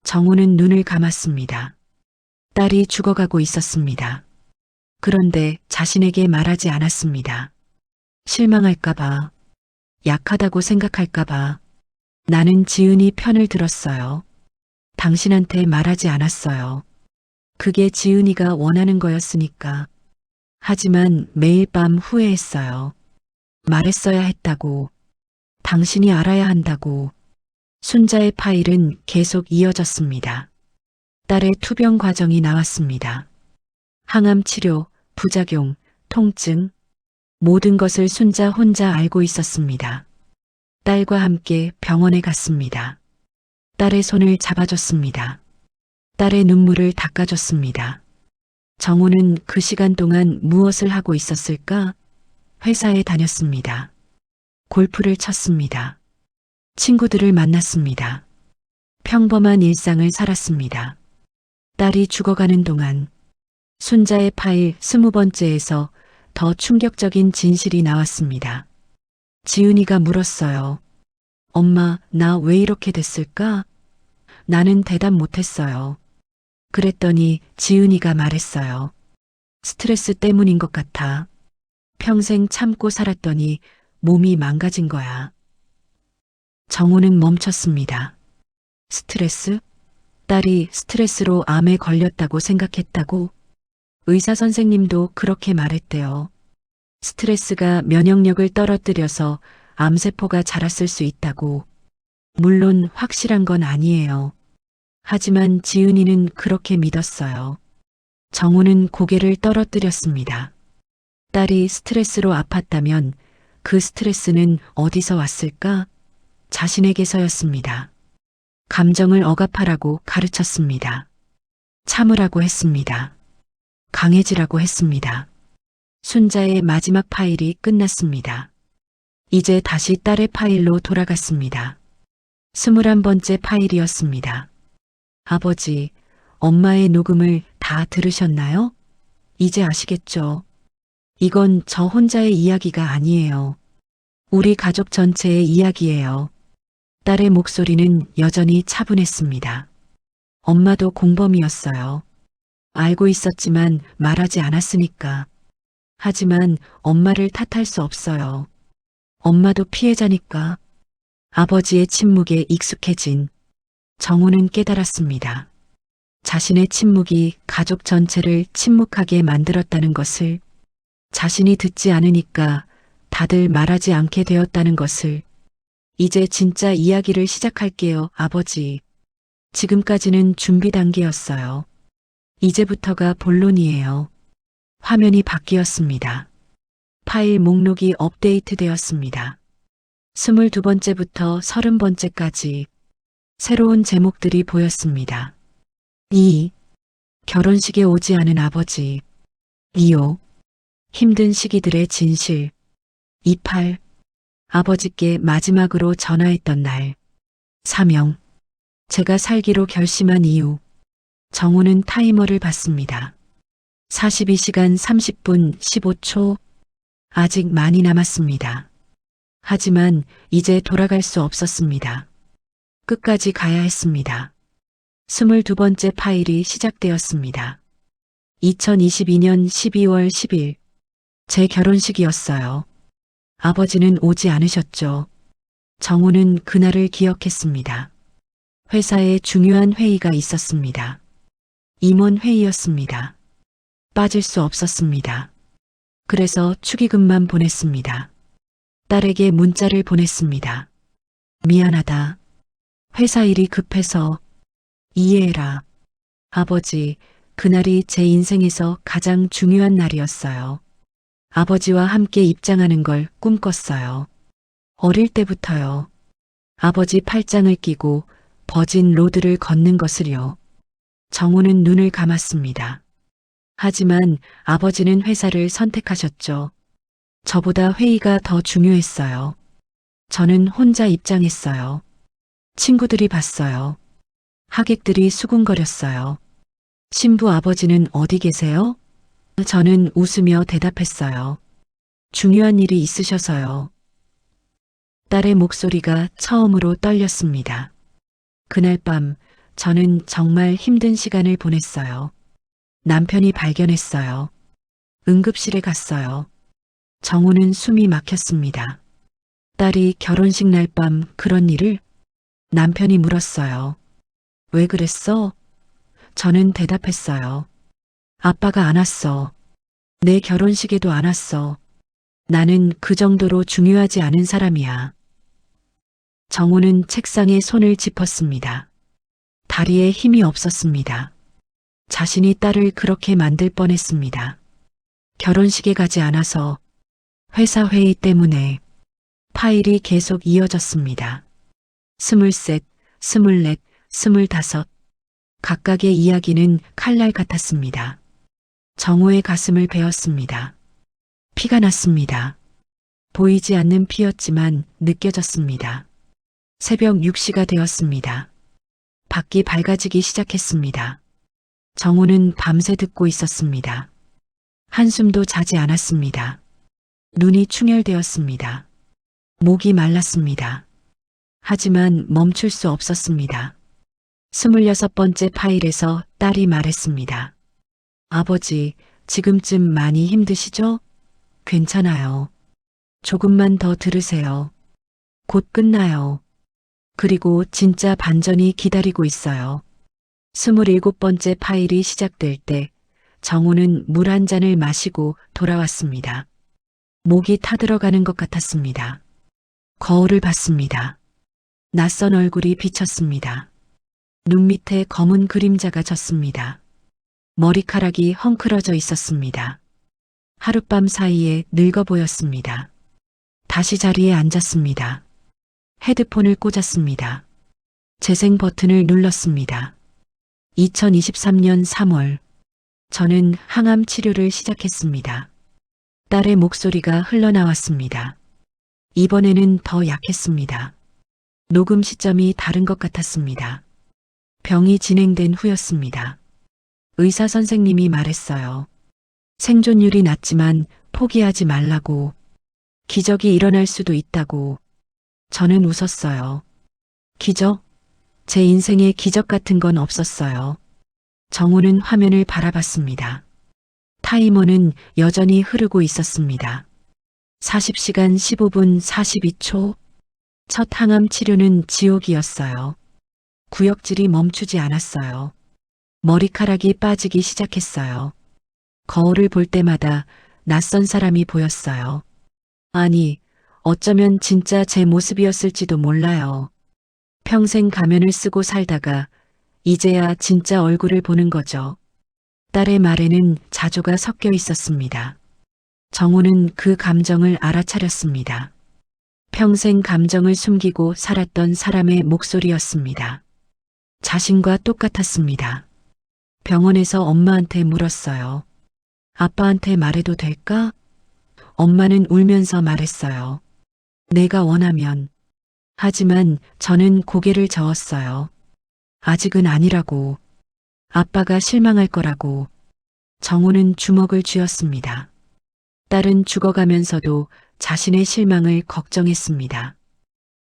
정우는 눈을 감았습니다. 딸이 죽어가고 있었습니다. 그런데 자신에게 말하지 않았습니다. 실망할까봐, 약하다고 생각할까봐. 나는 지은이 편을 들었어요. 당신한테 말하지 않았어요. 그게 지은이가 원하는 거였으니까. 하지만 매일 밤 후회했어요. 말했어야 했다고. 당신이 알아야 한다고. 순자의 파일은 계속 이어졌습니다. 딸의 투병 과정이 나왔습니다. 항암 치료, 부작용, 통증. 모든 것을 순자 혼자 알고 있었습니다. 딸과 함께 병원에 갔습니다. 딸의 손을 잡아줬습니다. 딸의 눈물을 닦아줬습니다. 정우는 그 시간 동안 무엇을 하고 있었을까? 회사에 다녔습니다. 골프를 쳤습니다. 친구들을 만났습니다. 평범한 일상을 살았습니다. 딸이 죽어가는 동안 순자의 파일 20번째에서 더 충격적인 진실이 나왔습니다. 지은이가 물었어요. 엄마, 나 왜 이렇게 됐을까? 나는 대답 못했어요. 그랬더니 지은이가 말했어요. 스트레스 때문인 것 같아. 평생 참고 살았더니 몸이 망가진 거야. 정우는 멈췄습니다. 스트레스? 딸이 스트레스로 암에 걸렸다고 생각했다고? 의사 선생님도 그렇게 말했대요. 스트레스가 면역력을 떨어뜨려서 암세포가 자랐을 수 있다고. 물론 확실한 건 아니에요. 하지만 지은이는 그렇게 믿었어요. 정우는 고개를 떨어뜨렸습니다. 딸이 스트레스로 아팠다면 그 스트레스는 어디서 왔을까? 자신에게서였습니다. 감정을 억압하라고 가르쳤습니다. 참으라고 했습니다. 강해지라고 했습니다. 순자의 마지막 파일이 끝났습니다. 이제 다시 딸의 파일로 돌아갔습니다. 21번째 파일이었습니다. 아버지, 엄마의 녹음을 다 들으셨나요? 이제 아시겠죠? 이건 저 혼자의 이야기가 아니에요. 우리 가족 전체의 이야기예요. 딸의 목소리는 여전히 차분했습니다. 엄마도 공범이었어요. 알고 있었지만 말하지 않았으니까. 하지만 엄마를 탓할 수 없어요. 엄마도 피해자니까. 아버지의 침묵에 익숙해진 정우는 깨달았습니다. 자신의 침묵이 가족 전체를 침묵하게 만들었다는 것을, 자신이 듣지 않으니까 다들 말하지 않게 되었다는 것을. 이제 진짜 이야기를 시작할게요, 아버지. 지금까지는 준비 단계였어요. 이제부터가 본론이에요. 화면이 바뀌었습니다. 파일 목록이 업데이트되었습니다. 22번째부터 30번째까지 새로운 제목들이 보였습니다. 2. 결혼식에 오지 않은 아버지. 2호. 힘든 시기들의 진실. 28. 아버지께 마지막으로 전화했던 날. 사명. 제가 살기로 결심한 이유. 정우는 타이머를 봤습니다. 42시간 30분 15초. 아직 많이 남았습니다. 하지만 이제 돌아갈 수 없었습니다. 끝까지 가야 했습니다. 22번째 파일이 시작되었습니다. 2022년 12월 10일. 제 결혼식이었어요. 아버지는 오지 않으셨죠. 정우는 그날을 기억했습니다. 회사에 중요한 회의가 있었습니다. 임원 회의였습니다. 빠질 수 없었습니다. 그래서 축의금만 보냈습니다. 딸에게 문자를 보냈습니다. 미안하다. 회사 일이 급해서 이해해라. 아버지, 그날이 제 인생에서 가장 중요한 날이었어요. 아버지와 함께 입장하는 걸 꿈꿨어요. 어릴 때부터요. 아버지 팔짱을 끼고 버진 로드를 걷는 것을요. 정우는 눈을 감았습니다. 하지만 아버지는 회사를 선택하셨죠. 저보다 회의가 더 중요했어요. 저는 혼자 입장했어요. 친구들이 봤어요. 하객들이 수군거렸어요. 신부 아버지는 어디 계세요? 저는 웃으며 대답했어요. 중요한 일이 있으셔서요. 딸의 목소리가 처음으로 떨렸습니다. 그날 밤 저는 정말 힘든 시간을 보냈어요. 남편이 발견했어요. 응급실에 갔어요. 정우는 숨이 막혔습니다. 딸이 결혼식 날 밤 그런 일을? 남편이 물었어요. 왜 그랬어? 저는 대답했어요. 아빠가 안 왔어. 내 결혼식에도 안 왔어. 나는 그 정도로 중요하지 않은 사람이야. 정우는 책상에 손을 짚었습니다. 다리에 힘이 없었습니다. 자신이 딸을 그렇게 만들 뻔했습니다. 결혼식에 가지 않아서, 회사 회의 때문에. 파일이 계속 이어졌습니다. 23, 24, 25. 각각의 이야기는 칼날 같았습니다. 정우의 가슴을 베었습니다. 피가 났습니다. 보이지 않는 피였지만 느껴졌습니다. 새벽 6시가 되었습니다. 밖이 밝아지기 시작했습니다. 정우는 밤새 듣고 있었습니다. 한숨도 자지 않았습니다. 눈이 충혈되었습니다. 목이 말랐습니다. 하지만 멈출 수 없었습니다. 26번째 파일에서 딸이 말했습니다. 아버지, 지금쯤 많이 힘드시죠? 괜찮아요. 조금만 더 들으세요. 곧 끝나요. 그리고 진짜 반전이 기다리고 있어요. 27번째 파일이 시작될 때 정우는 물 한 잔을 마시고 돌아왔습니다. 목이 타들어가는 것 같았습니다. 거울을 봤습니다. 낯선 얼굴이 비쳤습니다. 눈 밑에 검은 그림자가 졌습니다. 머리카락이 헝클어져 있었습니다. 하룻밤 사이에 늙어 보였습니다. 다시 자리에 앉았습니다. 헤드폰을 꽂았습니다. 재생 버튼을 눌렀습니다. 2023년 3월, 저는 항암 치료를 시작했습니다. 딸의 목소리가 흘러나왔습니다. 이번에는 더 약했습니다. 녹음 시점이 다른 것 같았습니다. 병이 진행된 후였습니다. 의사 선생님이 말했어요. 생존율이 낮지만 포기하지 말라고. 기적이 일어날 수도 있다고. 저는 웃었어요. 기적? 제 인생에 기적 같은 건 없었어요. 정우는 화면을 바라봤습니다. 타이머는 여전히 흐르고 있었습니다. 40시간 15분 42초. 첫 항암 치료는 지옥이었어요. 구역질이 멈추지 않았어요. 머리카락이 빠지기 시작했어요. 거울을 볼 때마다 낯선 사람이 보였어요. 아니, 어쩌면 진짜 제 모습이었을지도 몰라요. 평생 가면을 쓰고 살다가 이제야 진짜 얼굴을 보는 거죠. 딸의 말에는 자조가 섞여 있었습니다. 정우는 그 감정을 알아차렸습니다. 평생 감정을 숨기고 살았던 사람의 목소리였습니다. 자신과 똑같았습니다. 병원에서 엄마한테 물었어요. 아빠한테 말해도 될까? 엄마는 울면서 말했어요. 내가 원하면. 하지만 저는 고개를 저었어요. 아직은 아니라고. 아빠가 실망할 거라고. 정우는 주먹을 쥐었습니다. 딸은 죽어가면서도 자신의 실망을 걱정했습니다.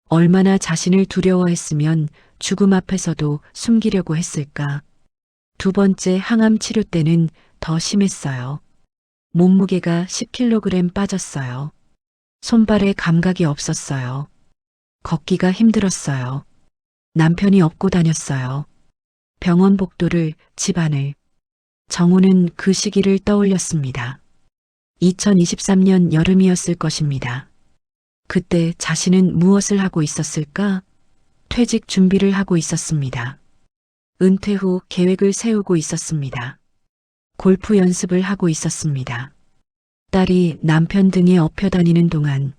얼마나 자신을 두려워했으면 죽음 앞에서도 숨기려고 했을까. 두 번째 항암 치료 때는 더 심했어요. 몸무게가 10kg 빠졌어요. 손발에 감각이 없었어요. 걷기가 힘들었어요. 남편이 업고 다녔어요. 병원 복도를, 집안을. 정우는 그 시기를 떠올렸습니다. 2023년 여름이었을 것입니다. 그때 자신은 무엇을 하고 있었을까? 퇴직 준비를 하고 있었습니다. 은퇴 후 계획을 세우고 있었습니다. 골프 연습을 하고 있었습니다. 딸이 남편 등에 업혀 다니는 동안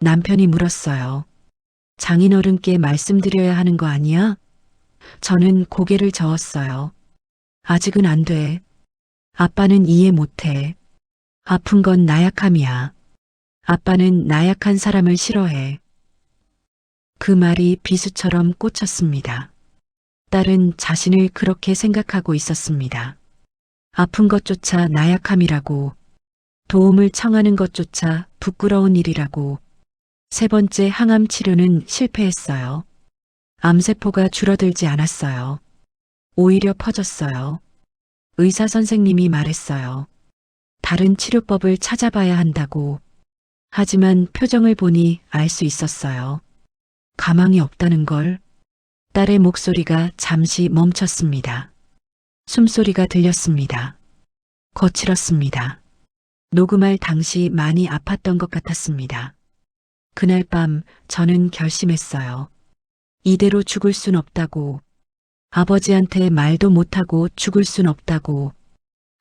남편이 물었어요. 장인어른께 말씀드려야 하는 거 아니야? 저는 고개를 저었어요. 아직은 안 돼. 아빠는 이해 못해. 아픈 건 나약함이야. 아빠는 나약한 사람을 싫어해. 그 말이 비수처럼 꽂혔습니다. 딸은 자신을 그렇게 생각하고 있었습니다. 아픈 것조차 나약함이라고, 도움을 청하는 것조차 부끄러운 일이라고. 세 번째 항암 치료는 실패했어요. 암세포가 줄어들지 않았어요. 오히려 퍼졌어요. 의사 선생님이 말했어요. 다른 치료법을 찾아봐야 한다고. 하지만 표정을 보니 알 수 있었어요. 가망이 없다는 걸. 딸의 목소리가 잠시 멈췄습니다. 숨소리가 들렸습니다. 거칠었습니다. 녹음할 당시 많이 아팠던 것 같았습니다. 그날 밤 저는 결심했어요. 이대로 죽을 순 없다고. 아버지한테 말도 못하고 죽을 순 없다고.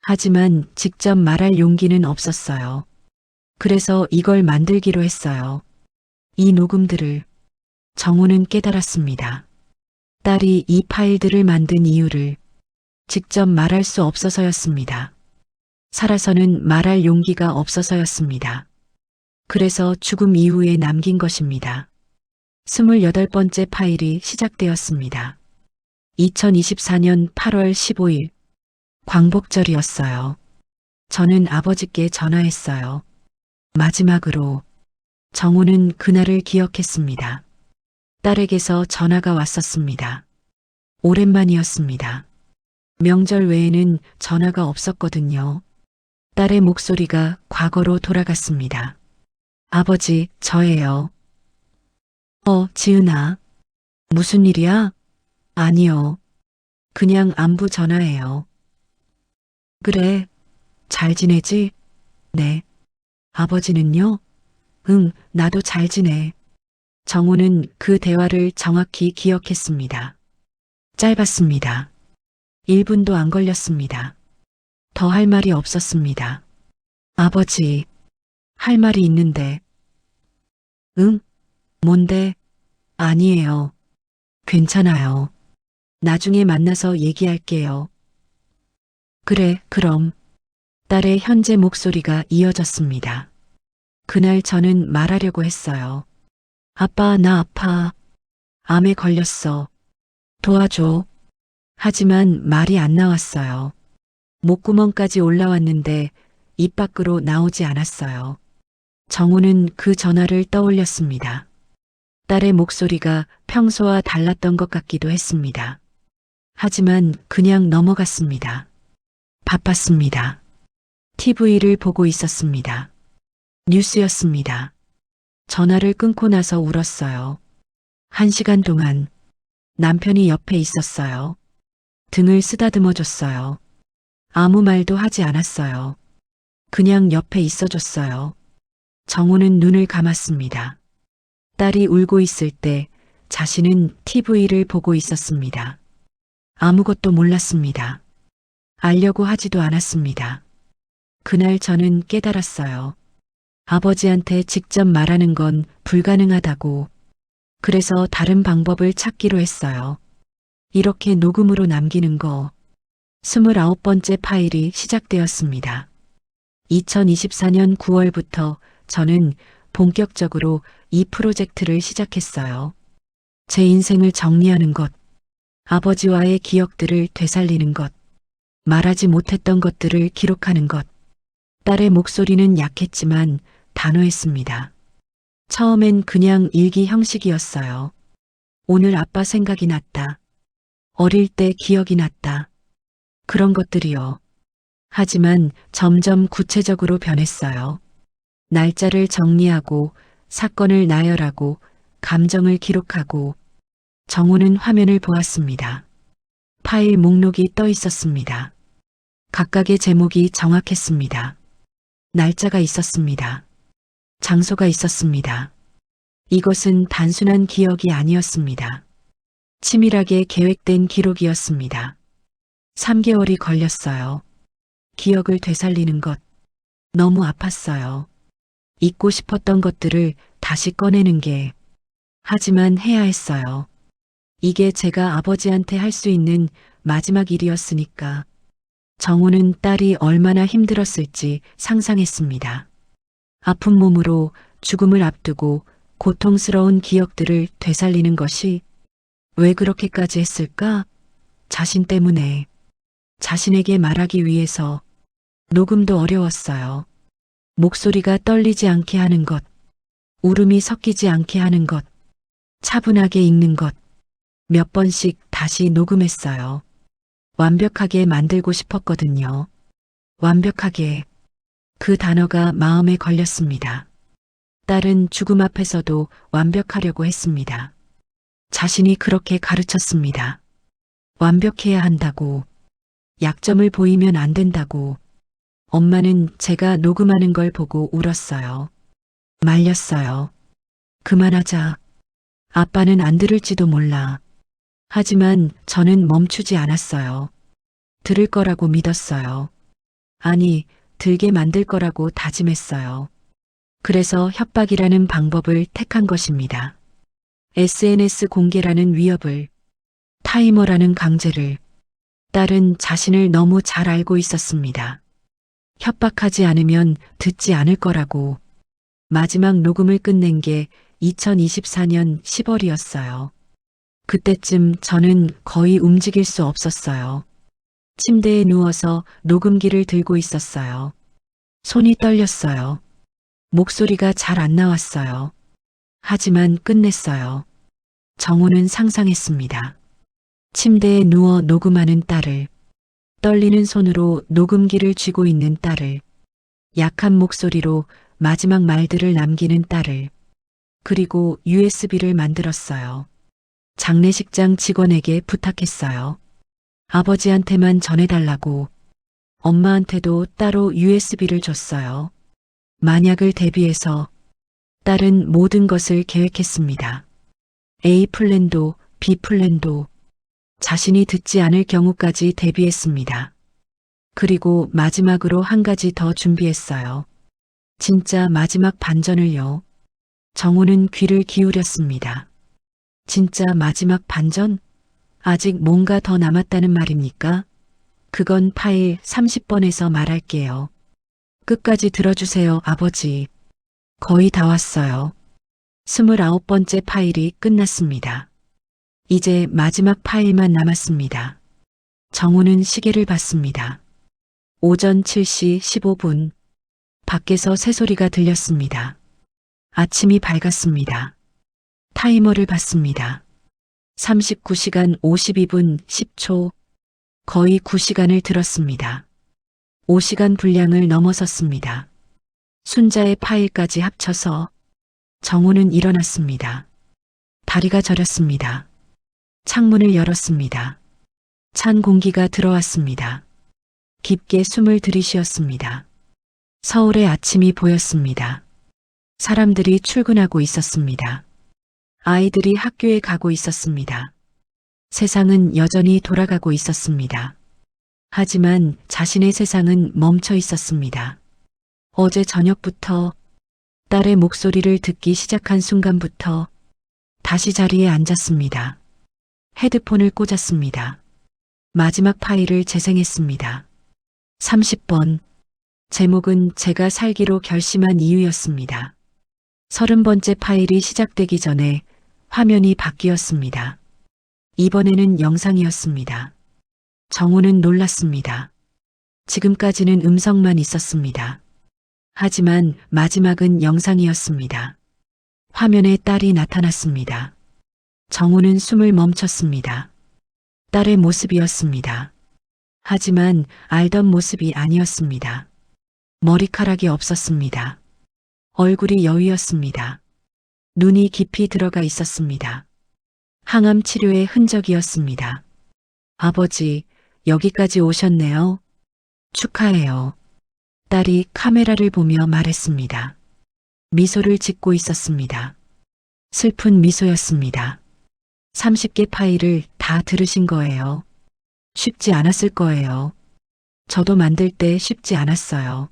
하지만 직접 말할 용기는 없었어요. 그래서 이걸 만들기로 했어요. 이 녹음들을. 정우는 깨달았습니다. 딸이 이 파일들을 만든 이유를. 직접 말할 수 없어서였습니다. 살아서는 말할 용기가 없어서였습니다. 그래서 죽음 이후에 남긴 것입니다. 28번째 파일이 시작되었습니다. 2024년 8월 15일. 광복절이었어요. 저는 아버지께 전화했어요. 마지막으로. 정우는 그날을 기억했습니다. 딸에게서 전화가 왔었습니다. 오랜만이었습니다. 명절 외에는 전화가 없었거든요. 딸의 목소리가 과거로 돌아갔습니다. 아버지, 저예요. 지은아. 무슨 일이야? 아니요. 그냥 안부 전화해요. 그래. 잘 지내지? 네. 아버지는요? 응, 나도 잘 지내. 정우는 그 대화를 정확히 기억했습니다. 짧았습니다. 1분도 안 걸렸습니다. 더 할 말이 없었습니다. 아버지, 할 말이 있는데. 응? 뭔데? 아니에요. 괜찮아요. 나중에 만나서 얘기할게요. 그래, 그럼. 딸의 현재 목소리가 이어졌습니다. 그날 저는 말하려고 했어요. 아빠, 나 아파. 암에 걸렸어. 도와줘. 하지만 말이 안 나왔어요. 목구멍까지 올라왔는데 입 밖으로 나오지 않았어요. 정우는 그 전화를 떠올렸습니다. 딸의 목소리가 평소와 달랐던 것 같기도 했습니다. 하지만 그냥 넘어갔습니다. 바빴습니다. TV를 보고 있었습니다. 뉴스였습니다. 전화를 끊고 나서 울었어요. 1시간 동안 남편이 옆에 있었어요. 등을 쓰다듬어 줬어요. 아무 말도 하지 않았어요. 그냥 옆에 있어 줬어요. 정우는 눈을 감았습니다. 딸이 울고 있을 때 자신은 TV를 보고 있었습니다. 아무것도 몰랐습니다. 알려고 하지도 않았습니다. 그날 저는 깨달았어요. 아버지한테 직접 말하는 건 불가능하다고. 그래서 다른 방법을 찾기로 했어요. 이렇게 녹음으로 남기는 거. 29번째 파일이 시작되었습니다. 2024년 9월부터 저는 본격적으로 이 프로젝트를 시작했어요. 제 인생을 정리하는 것, 아버지와의 기억들을 되살리는 것, 말하지 못했던 것들을 기록하는 것. 딸의 목소리는 약했지만 단호했습니다. 처음엔 그냥 일기 형식이었어요. 오늘 아빠 생각이 났다. 어릴 때 기억이 났다. 그런 것들이요. 하지만 점점 구체적으로 변했어요. 날짜를 정리하고 사건을 나열하고 감정을 기록하고. 정우는 화면을 보았습니다. 파일 목록이 떠 있었습니다. 각각의 제목이 정확했습니다. 날짜가 있었습니다. 장소가 있었습니다. 이것은 단순한 기억이 아니었습니다. 치밀하게 계획된 기록이었습니다. 3개월이 걸렸어요. 기억을 되살리는 것. 너무 아팠어요. 잊고 싶었던 것들을 다시 꺼내는 게. 하지만 해야 했어요. 이게 제가 아버지한테 할 수 있는 마지막 일이었으니까. 정우는 딸이 얼마나 힘들었을지 상상했습니다. 아픈 몸으로 죽음을 앞두고 고통스러운 기억들을 되살리는 것이 왜 그렇게까지 했을까? 자신 때문에. 자신에게 말하기 위해서. 녹음도 어려웠어요. 목소리가 떨리지 않게 하는 것. 울음이 섞이지 않게 하는 것. 차분하게 읽는 것. 몇 번씩 다시 녹음했어요. 완벽하게 만들고 싶었거든요. 완벽하게. 그 단어가 마음에 걸렸습니다. 딸은 죽음 앞에서도 완벽하려고 했습니다. 자신이 그렇게 가르쳤습니다. 완벽해야 한다고. 약점을 보이면 안 된다고. 엄마는 제가 녹음하는 걸 보고 울었어요. 말렸어요. 그만하자. 아빠는 안 들을지도 몰라. 하지만 저는 멈추지 않았어요. 들을 거라고 믿었어요. 아니, 들게 만들 거라고 다짐했어요. 그래서 협박이라는 방법을 택한 것입니다. SNS 공개라는 위협을, 타이머라는 강제를. 딸은 자신을 너무 잘 알고 있었습니다. 협박하지 않으면 듣지 않을 거라고. 마지막 녹음을 끝낸 게 2024년 10월이었어요. 그때쯤 저는 거의 움직일 수 없었어요. 침대에 누워서 녹음기를 들고 있었어요. 손이 떨렸어요. 목소리가 잘 안 나왔어요. 하지만 끝냈어요. 정우는 상상했습니다. 침대에 누워 녹음하는 딸을, 떨리는 손으로 녹음기를 쥐고 있는 딸을, 약한 목소리로 마지막 말들을 남기는 딸을, 그리고 USB를 만들었어요. 장례식장 직원에게 부탁했어요. 아버지한테만 전해달라고. 엄마한테도 따로 USB를 줬어요. 만약을 대비해서 딸은 모든 것을 계획했습니다. A 플랜도 B 플랜도 자신이 듣지 않을 경우까지 대비했습니다. 그리고 마지막으로 한 가지 더 준비했어요. 진짜 마지막 반전을요. 정우는 귀를 기울였습니다. 진짜 마지막 반전? 아직 뭔가 더 남았다는 말입니까? 그건 파일 30번에서 말할게요. 끝까지 들어주세요, 아버지. 거의 다 왔어요. 29번째 파일이 끝났습니다. 이제 마지막 파일만 남았습니다. 정우는 시계를 봤습니다. 오전 7시 15분. 밖에서 새소리가 들렸습니다. 아침이 밝았습니다. 타이머를 봤습니다. 39시간 52분 10초. 거의 9시간을 들었습니다. 5시간 분량을 넘어섰습니다. 순자의 파일까지 합쳐서 정우는 일어났습니다. 다리가 저렸습니다. 창문을 열었습니다. 찬 공기가 들어왔습니다. 깊게 숨을 들이쉬었습니다. 서울의 아침이 보였습니다. 사람들이 출근하고 있었습니다. 아이들이 학교에 가고 있었습니다. 세상은 여전히 돌아가고 있었습니다. 하지만 자신의 세상은 멈춰 있었습니다. 어제 저녁부터 딸의 목소리를 듣기 시작한 순간부터 다시 자리에 앉았습니다. 헤드폰을 꽂았습니다. 마지막 파일을 재생했습니다. 30번. 제목은 제가 살기로 결심한 이유였습니다. 30번째 파일이 시작되기 전에 화면이 바뀌었습니다. 이번에는 영상이었습니다. 정우는 놀랐습니다. 지금까지는 음성만 있었습니다. 하지만 마지막은 영상이었습니다. 화면에 딸이 나타났습니다. 정우는 숨을 멈췄습니다. 딸의 모습이었습니다. 하지만 알던 모습이 아니었습니다. 머리카락이 없었습니다. 얼굴이 여위였습니다. 눈이 깊이 들어가 있었습니다. 항암 치료의 흔적이었습니다. 아버지, 여기까지 오셨네요. 축하해요. 딸이 카메라를 보며 말했습니다. 미소를 짓고 있었습니다. 슬픈 미소였습니다. 30개 파일을 다 들으신 거예요. 쉽지 않았을 거예요. 저도 만들 때 쉽지 않았어요.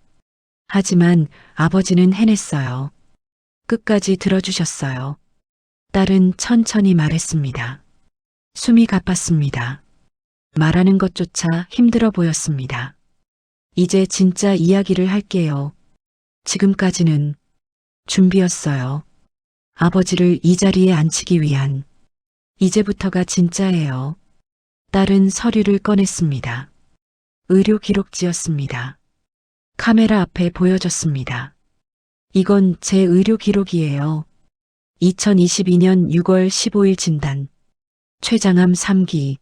하지만 아버지는 해냈어요. 끝까지 들어주셨어요. 딸은 천천히 말했습니다. 숨이 가팠습니다. 말하는 것조차 힘들어 보였습니다. 이제 진짜 이야기를 할게요. 지금까지는 준비였어요. 아버지를 이 자리에 앉히기 위한. 이제부터가 진짜예요. 딸은 서류를 꺼냈습니다. 의료 기록지였습니다. 카메라 앞에 보여줬습니다. 이건 제 의료 기록이에요. 2022년 6월 15일 진단. 췌장암 3기.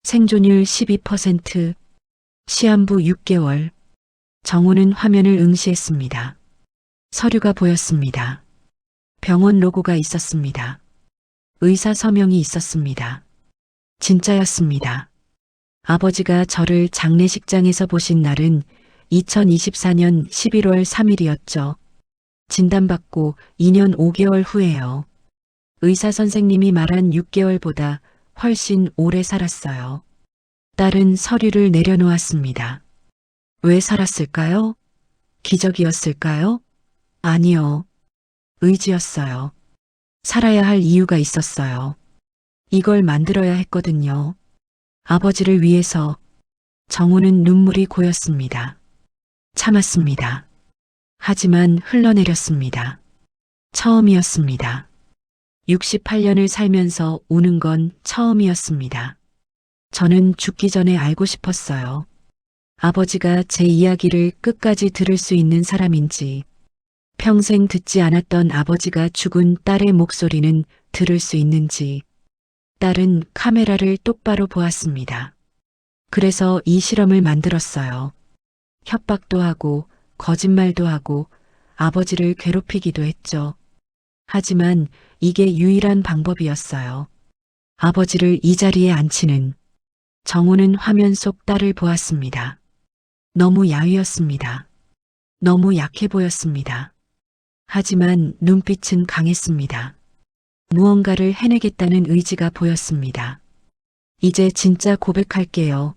생존율 12%. 시한부 6개월. 정우는 화면을 응시했습니다. 서류가 보였습니다. 병원 로고가 있었습니다. 의사 서명이 있었습니다. 진짜였습니다. 아버지가 저를 장례식장에서 보신 날은 2024년 11월 3일이었죠. 진단받고 2년 5개월 후에요. 의사 선생님이 말한 6개월보다 훨씬 오래 살았어요. 딸은 서류를 내려놓았습니다. 왜 살았을까요? 기적이었을까요? 아니요. 의지였어요. 살아야 할 이유가 있었어요. 이걸 만들어야 했거든요. 아버지를 위해서. 정우는 눈물이 고였습니다. 참았습니다. 하지만 흘러내렸습니다. 처음이었습니다. 68년을 살면서 우는 건 처음이었습니다. 저는 죽기 전에 알고 싶었어요. 아버지가 제 이야기를 끝까지 들을 수 있는 사람인지, 평생 듣지 않았던 아버지가 죽은 딸의 목소리는 들을 수 있는지, 딸은 카메라를 똑바로 보았습니다. 그래서 이 실험을 만들었어요. 협박도 하고 거짓말도 하고 아버지를 괴롭히기도 했죠. 하지만 이게 유일한 방법이었어요. 아버지를 이 자리에 앉히는. 정우는 화면 속 딸을 보았습니다. 너무 야위었습니다. 너무 약해 보였습니다. 하지만 눈빛은 강했습니다. 무언가를 해내겠다는 의지가 보였습니다. 이제 진짜 고백할게요.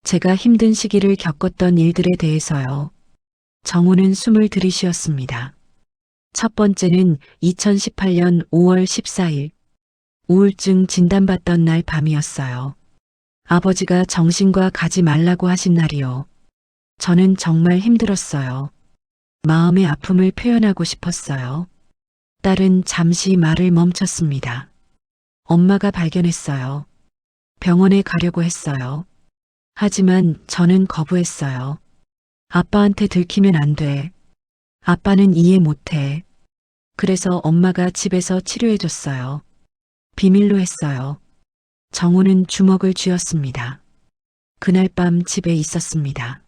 제가 힘든 시기를 겪었던 일들에 대해서요. 정우는 숨을 들이쉬었습니다. 첫 번째는 2018년 5월 14일, 우울증 진단받던 날 밤이었어요. 아버지가 정신과 가지 말라고 하신 날이요. 저는 정말 힘들었어요. 마음의 아픔을 표현하고 싶었어요. 딸은 잠시 말을 멈췄습니다. 엄마가 발견했어요. 병원에 가려고 했어요. 하지만 저는 거부했어요. 아빠한테 들키면 안 돼. 아빠는 이해 못해. 그래서 엄마가 집에서 치료해줬어요. 비밀로 했어요. 정우는 주먹을 쥐었습니다. 그날 밤 집에 있었습니다.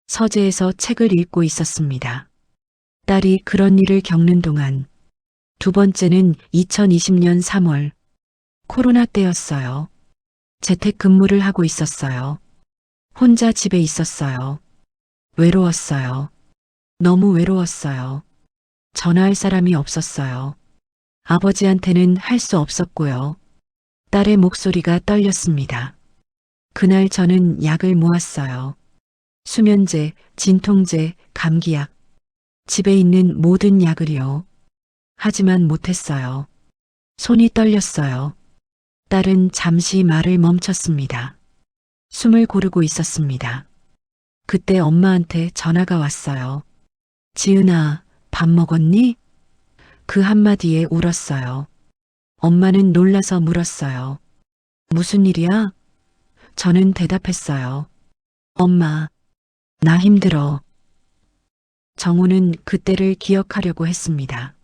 서재에서 책을 읽고 있었습니다. 딸이 그런 일을 겪는 동안 두 번째는 2020년 3월 코로나 때였어요. 재택근무를 하고 있었어요. 혼자 집에 있었어요. 외로웠어요. 너무 외로웠어요. 전화할 사람이 없었어요. 아버지한테는 할 수 없었고요. 딸의 목소리가 떨렸습니다. 그날 저는 약을 모았어요. 수면제, 진통제, 감기약. 집에 있는 모든 약을요. 하지만 못했어요. 손이 떨렸어요. 딸은 잠시 말을 멈췄습니다. 숨을 고르고 있었습니다. 그때 엄마한테 전화가 왔어요. 지은아, 밥 먹었니? 그 한마디에 울었어요. 엄마는 놀라서 물었어요. 무슨 일이야? 저는 대답했어요. 엄마, 나 힘들어. 정우는 그때를 기억하려고 했습니다.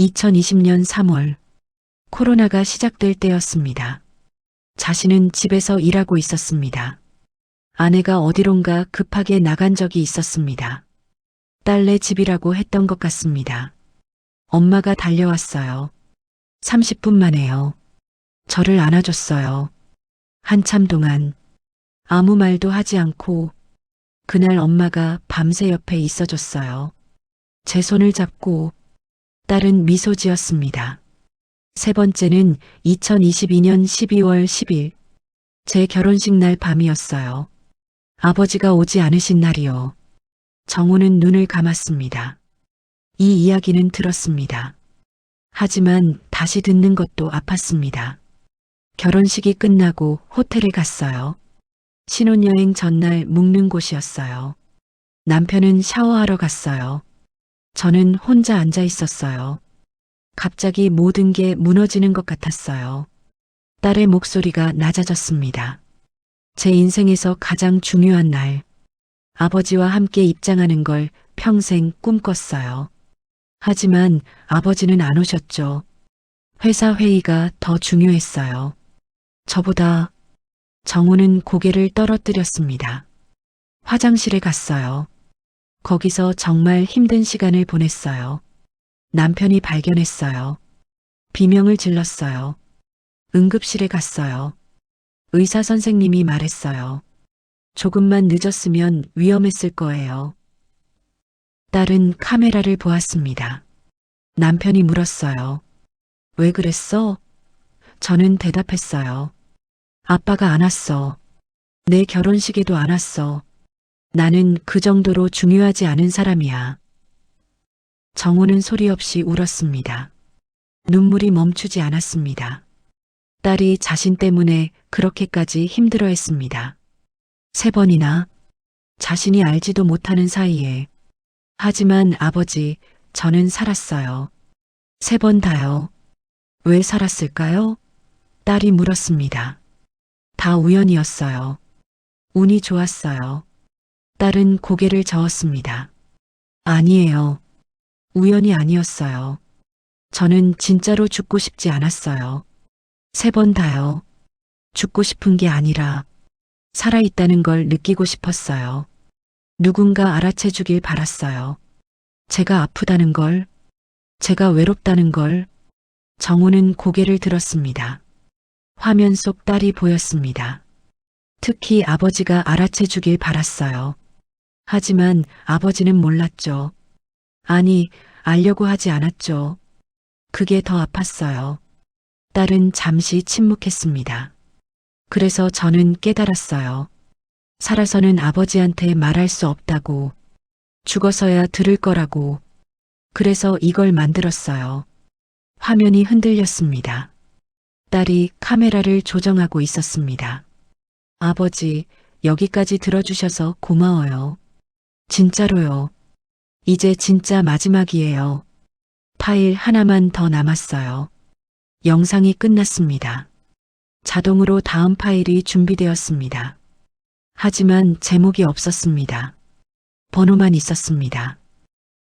2020년 3월, 코로나가 시작될 때였습니다. 자신은 집에서 일하고 있었습니다. 아내가 어디론가 급하게 나간 적이 있었습니다. 딸네 집이라고 했던 것 같습니다. 엄마가 달려왔어요. 30분 만에요. 저를 안아줬어요. 한참 동안 아무 말도 하지 않고 그날 엄마가 밤새 옆에 있어줬어요. 제 손을 잡고 딸은 미소 지었습니다. 세 번째는 2022년 12월 10일 제 결혼식 날 밤이었어요. 아버지가 오지 않으신 날이요. 정우는 눈을 감았습니다. 이 이야기는 들었습니다. 하지만 다시 듣는 것도 아팠습니다. 결혼식이 끝나고 호텔에 갔어요. 신혼여행 전날 묵는 곳이었어요. 남편은 샤워하러 갔어요. 저는 혼자 앉아 있었어요. 갑자기 모든 게 무너지는 것 같았어요. 딸의 목소리가 낮아졌습니다. 제 인생에서 가장 중요한 날, 아버지와 함께 입장하는 걸 평생 꿈꿨어요. 하지만 아버지는 안 오셨죠. 회사 회의가 더 중요했어요. 저보다. 정우는 고개를 떨어뜨렸습니다. 화장실에 갔어요. 거기서 정말 힘든 시간을 보냈어요. 남편이 발견했어요. 비명을 질렀어요. 응급실에 갔어요. 의사 선생님이 말했어요. 조금만 늦었으면 위험했을 거예요. 딸은 카메라를 보았습니다. 남편이 물었어요. 왜 그랬어? 저는 대답했어요. 아빠가 안 왔어. 내 결혼식에도 안 왔어. 나는 그 정도로 중요하지 않은 사람이야. 정우는 소리 없이 울었습니다. 눈물이 멈추지 않았습니다. 딸이 자신 때문에 그렇게까지 힘들어했습니다. 3번이나 자신이 알지도 못하는 사이에. 하지만 아버지, 저는 살았어요. 3번 다요. 왜 살았을까요? 딸이 물었습니다. 다 우연이었어요. 운이 좋았어요. 딸은 고개를 저었습니다. 아니에요. 우연이 아니었어요. 저는 진짜로 죽고 싶지 않았어요. 3번 다요. 죽고 싶은 게 아니라 살아있다는 걸 느끼고 싶었어요. 누군가 알아채 주길 바랐어요. 제가 아프다는 걸, 제가 외롭다는 걸. 정우는 고개를 들었습니다. 화면 속 딸이 보였습니다. 특히 아버지가 알아채 주길 바랐어요. 하지만 아버지는 몰랐죠. 아니, 알려고 하지 않았죠. 그게 더 아팠어요. 딸은 잠시 침묵했습니다. 그래서 저는 깨달았어요. 살아서는 아버지한테 말할 수 없다고, 죽어서야 들을 거라고. 그래서 이걸 만들었어요. 화면이 흔들렸습니다. 딸이 카메라를 조정하고 있었습니다. 아버지, 여기까지 들어주셔서 고마워요. 진짜로요. 이제 진짜 마지막이에요. 파일 하나만 더 남았어요. 영상이 끝났습니다. 자동으로 다음 파일이 준비되었습니다. 하지만 제목이 없었습니다. 번호만 있었습니다.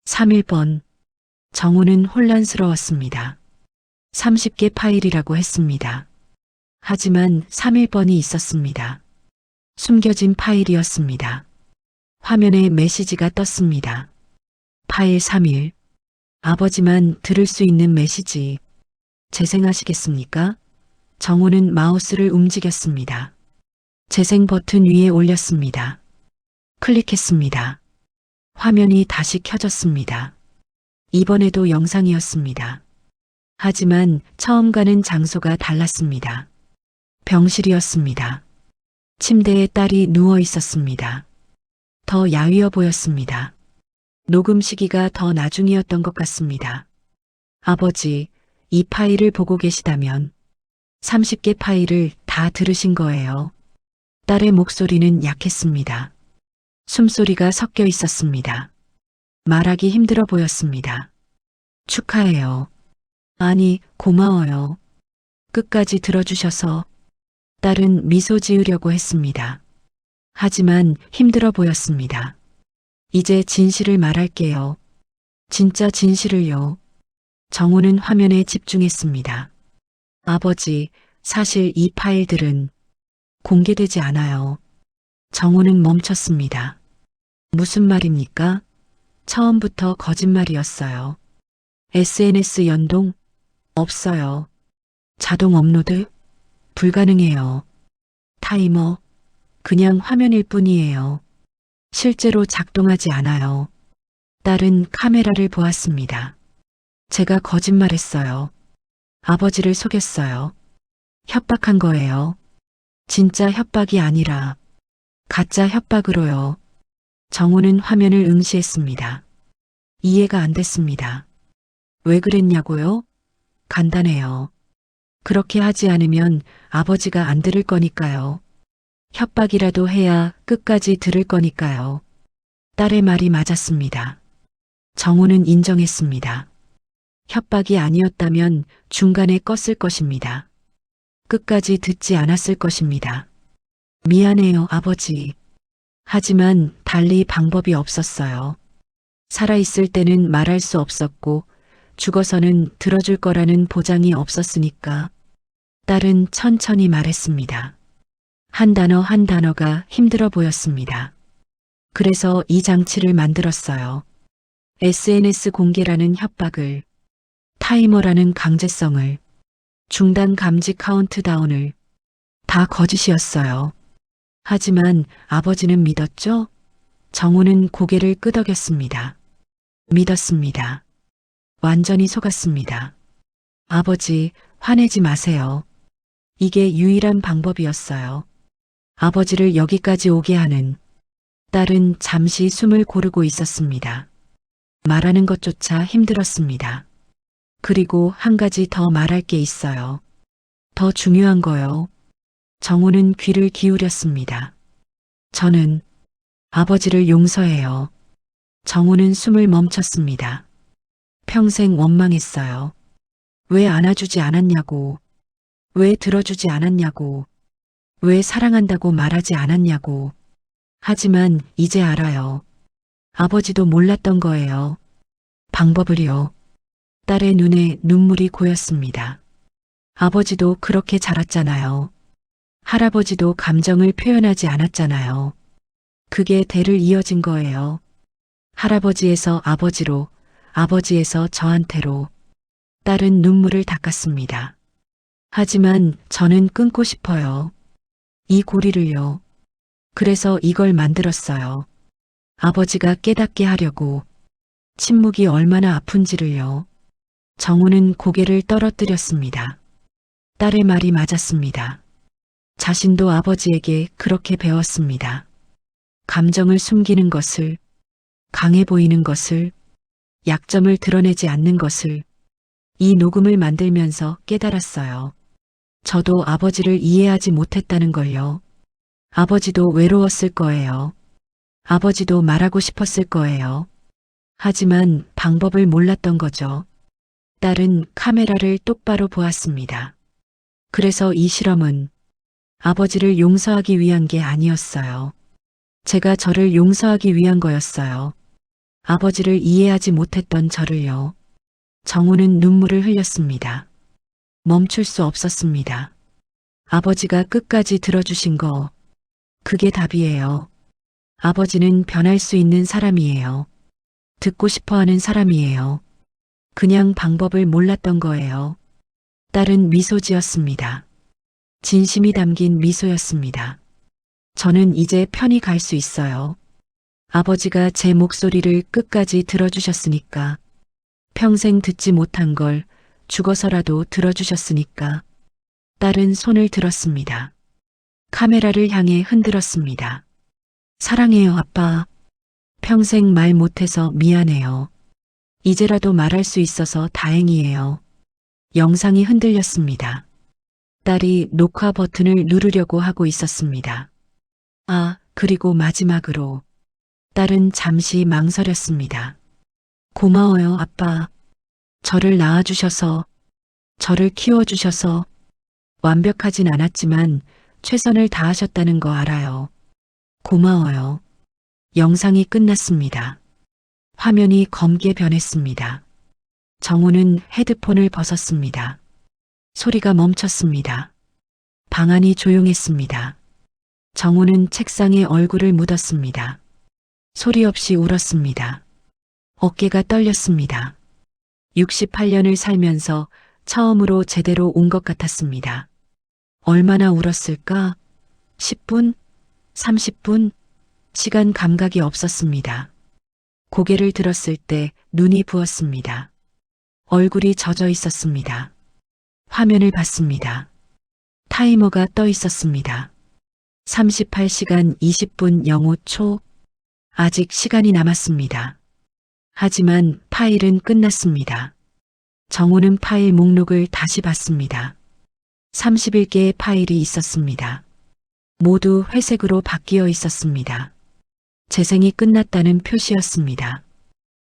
31번. 정우는 혼란스러웠습니다. 30개 파일이라고 했습니다. 하지만 31번이 있었습니다. 숨겨진 파일이었습니다. 화면에 메시지가 떴습니다. 파일 3일. 아버지만 들을 수 있는 메시지. 재생하시겠습니까? 정우는 마우스를 움직였습니다. 재생 버튼 위에 올렸습니다. 클릭했습니다. 화면이 다시 켜졌습니다. 이번에도 영상이었습니다. 하지만 처음 가는 장소가 달랐습니다. 병실이었습니다. 침대에 딸이 누워 있었습니다. 더 야위어 보였습니다. 녹음 시기가 더 나중이었던 것 같습니다. 아버지, 이 파일을 보고 계시다면 30개 파일을 다 들으신 거예요. 딸의 목소리는 약했습니다. 숨소리가 섞여 있었습니다. 말하기 힘들어 보였습니다. 축하해요. 아니, 고마워요. 끝까지 들어주셔서. 딸은 미소 지으려고 했습니다. 하지만 힘들어 보였습니다. 이제 진실을 말할게요. 진짜 진실을요. 정우는 화면에 집중했습니다. 아버지, 사실 이 파일들은 공개되지 않아요. 정우는 멈췄습니다. 무슨 말입니까? 처음부터 거짓말이었어요. SNS 연동? 없어요. 자동 업로드? 불가능해요. 타이머? 그냥 화면일 뿐이에요. 실제로 작동하지 않아요. 딸은 카메라를 보았습니다. 제가 거짓말했어요. 아버지를 속였어요. 협박한 거예요. 진짜 협박이 아니라 가짜 협박으로요. 정우는 화면을 응시했습니다. 이해가 안 됐습니다. 왜 그랬냐고요? 간단해요. 그렇게 하지 않으면 아버지가 안 들을 거니까요. 협박이라도 해야 끝까지 들을 거니까요. 딸의 말이 맞았습니다. 정우는 인정했습니다. 협박이 아니었다면 중간에 껐을 것입니다. 끝까지 듣지 않았을 것입니다. 미안해요, 아버지. 하지만 달리 방법이 없었어요. 살아있을 때는 말할 수 없었고 죽어서는 들어줄 거라는 보장이 없었으니까. 딸은 천천히 말했습니다. 한 단어 한 단어가 힘들어 보였습니다. 그래서 이 장치를 만들었어요. SNS 공개라는 협박을, 타이머라는 강제성을, 중단 감지 카운트다운을, 다 거짓이었어요. 하지만 아버지는 믿었죠? 정우는 고개를 끄덕였습니다. 믿었습니다. 완전히 속았습니다. 아버지, 화내지 마세요. 이게 유일한 방법이었어요. 아버지를 여기까지 오게 하는. 딸은 잠시 숨을 고르고 있었습니다. 말하는 것조차 힘들었습니다. 그리고 한 가지 더 말할 게 있어요. 더 중요한 거요. 정우는 귀를 기울였습니다. 저는 아버지를 용서해요. 정우는 숨을 멈췄습니다. 평생 원망했어요. 왜 안아주지 않았냐고. 왜 들어주지 않았냐고. 왜 사랑한다고 말하지 않았냐고. 하지만 이제 알아요. 아버지도 몰랐던 거예요. 방법을요. 딸의 눈에 눈물이 고였습니다. 아버지도 그렇게 자랐잖아요. 할아버지도 감정을 표현하지 않았잖아요. 그게 대를 이어진 거예요. 할아버지에서 아버지로, 아버지에서 저한테로. 딸은 눈물을 닦았습니다. 하지만 저는 끊고 싶어요. 이 고리를요. 그래서 이걸 만들었어요. 아버지가 깨닫게 하려고. 침묵이 얼마나 아픈지를요. 정우는 고개를 떨어뜨렸습니다. 딸의 말이 맞았습니다. 자신도 아버지에게 그렇게 배웠습니다. 감정을 숨기는 것을, 강해 보이는 것을, 약점을 드러내지 않는 것을. 이 녹음을 만들면서 깨달았어요. 저도 아버지를 이해하지 못했다는 걸요. 아버지도 외로웠을 거예요. 아버지도 말하고 싶었을 거예요. 하지만 방법을 몰랐던 거죠. 딸은 카메라를 똑바로 보았습니다. 그래서 이 실험은 아버지를 용서하기 위한 게 아니었어요. 제가 저를 용서하기 위한 거였어요. 아버지를 이해하지 못했던 저를요. 정우는 눈물을 흘렸습니다. 멈출 수 없었습니다. 아버지가 끝까지 들어주신 거, 그게 답이에요. 아버지는 변할 수 있는 사람이에요. 듣고 싶어 하는 사람이에요. 그냥 방법을 몰랐던 거예요. 딸은 미소 지었습니다. 진심이 담긴 미소였습니다. 저는 이제 편히 갈 수 있어요. 아버지가 제 목소리를 끝까지 들어주셨으니까. 평생 듣지 못한 걸 죽어서라도 들어주셨으니까. 딸은 손을 들었습니다. 카메라를 향해 흔들었습니다. 사랑해요, 아빠. 평생 말 못해서 미안해요. 이제라도 말할 수 있어서 다행이에요. 영상이 흔들렸습니다. 딸이 녹화 버튼을 누르려고 하고 있었습니다. 그리고 마지막으로 딸은 잠시 망설였습니다. 고마워요, 아빠. 저를 낳아주셔서, 저를 키워주셔서, 완벽하진 않았지만 최선을 다하셨다는 거 알아요. 고마워요. 영상이 끝났습니다. 화면이 검게 변했습니다. 정우는 헤드폰을 벗었습니다. 소리가 멈췄습니다. 방 안이 조용했습니다. 정우는 책상에 얼굴을 묻었습니다. 소리 없이 울었습니다. 어깨가 떨렸습니다. 68년을 살면서 처음으로 제대로 운 것 같았습니다. 얼마나 울었을까? 10분? 30분? 시간 감각이 없었습니다. 고개를 들었을 때 눈이 부었습니다. 얼굴이 젖어 있었습니다. 화면을 봤습니다. 타이머가 떠 있었습니다. 38시간 20분 05초. 아직 시간이 남았습니다. 하지만 파일은 끝났습니다. 정우는 파일 목록을 다시 봤습니다. 31개의 파일이 있었습니다. 모두 회색으로 바뀌어 있었습니다. 재생이 끝났다는 표시였습니다.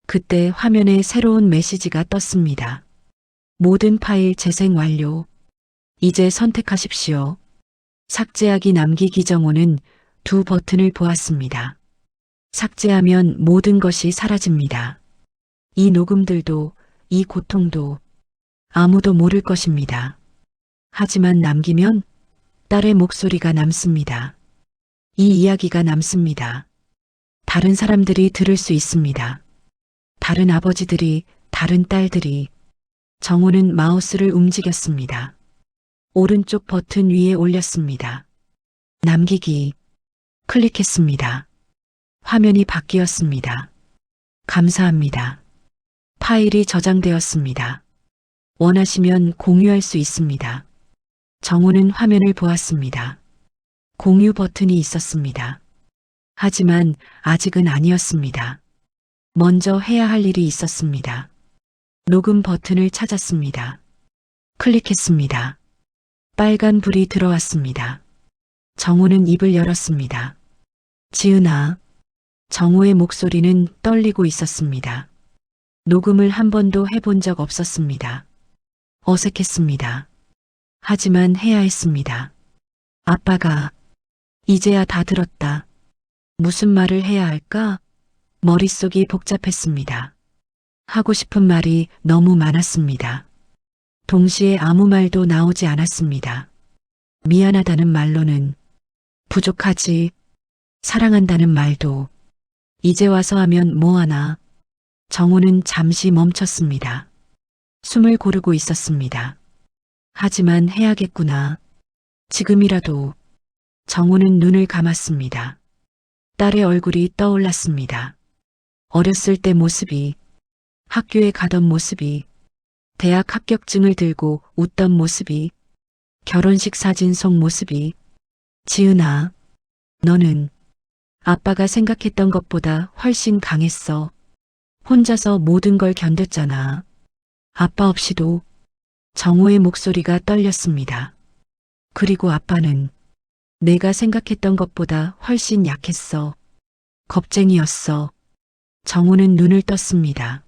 그때 화면에 새로운 메시지가 떴습니다. 모든 파일 재생 완료. 이제 선택하십시오. 삭제하기 남기기. 정우는 두 버튼을 보았습니다. 삭제하면 모든 것이 사라집니다. 이 녹음들도, 이 고통도 아무도 모를 것입니다. 하지만 남기면 딸의 목소리가 남습니다. 이 이야기가 남습니다. 다른 사람들이 들을 수 있습니다. 다른 아버지들이, 다른 딸들이. 정우는 마우스를 움직였습니다. 오른쪽 버튼 위에 올렸습니다. 남기기. 클릭했습니다. 화면이 바뀌었습니다. 감사합니다. 파일이 저장되었습니다. 원하시면 공유할 수 있습니다. 정우는 화면을 보았습니다. 공유 버튼이 있었습니다. 하지만 아직은 아니었습니다. 먼저 해야 할 일이 있었습니다. 녹음 버튼을 찾았습니다. 클릭했습니다. 빨간 불이 들어왔습니다. 정우는 입을 열었습니다. 지은아. 정우의 목소리는 떨리고 있었습니다. 녹음을 한 번도 해본 적 없었습니다. 어색했습니다. 하지만 해야 했습니다. 아빠가 이제야 다 들었다. 무슨 말을 해야 할까? 머릿속이 복잡했습니다. 하고 싶은 말이 너무 많았습니다. 동시에 아무 말도 나오지 않았습니다. 미안하다는 말로는 부족하지. 사랑한다는 말도 이제 와서 하면 뭐하나. 정우는 잠시 멈췄습니다. 숨을 고르고 있었습니다. 하지만 해야겠구나. 지금이라도. 정우는 눈을 감았습니다. 딸의 얼굴이 떠올랐습니다. 어렸을 때 모습이, 학교에 가던 모습이, 대학 합격증을 들고 웃던 모습이, 결혼식 사진 속 모습이. 지은아, 너는 아빠가 생각했던 것보다 훨씬 강했어. 혼자서 모든 걸 견뎠잖아. 아빠 없이도. 정우의 목소리가 떨렸습니다. 그리고 아빠는 내가 생각했던 것보다 훨씬 약했어. 겁쟁이였어. 정우는 눈을 떴습니다.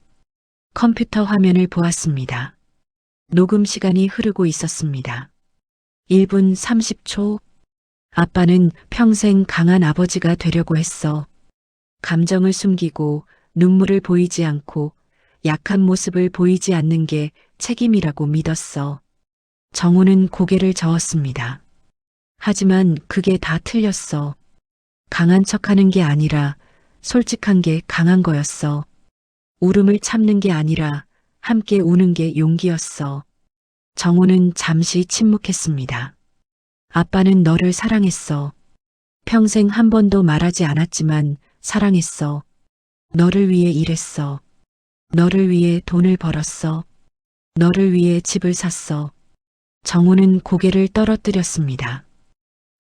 컴퓨터 화면을 보았습니다. 녹음 시간이 흐르고 있었습니다. 1분 30초. 아빠는 평생 강한 아버지가 되려고 했어. 감정을 숨기고 눈물을 보이지 않고 약한 모습을 보이지 않는 게 책임이라고 믿었어. 정우는 고개를 저었습니다. 하지만 그게 다 틀렸어. 강한 척하는 게 아니라 솔직한 게 강한 거였어. 울음을 참는 게 아니라 함께 우는 게 용기였어. 정우는 잠시 침묵했습니다. 아빠는 너를 사랑했어. 평생 한 번도 말하지 않았지만 사랑했어. 너를 위해 일했어. 너를 위해 돈을 벌었어. 너를 위해 집을 샀어. 정우는 고개를 떨어뜨렸습니다.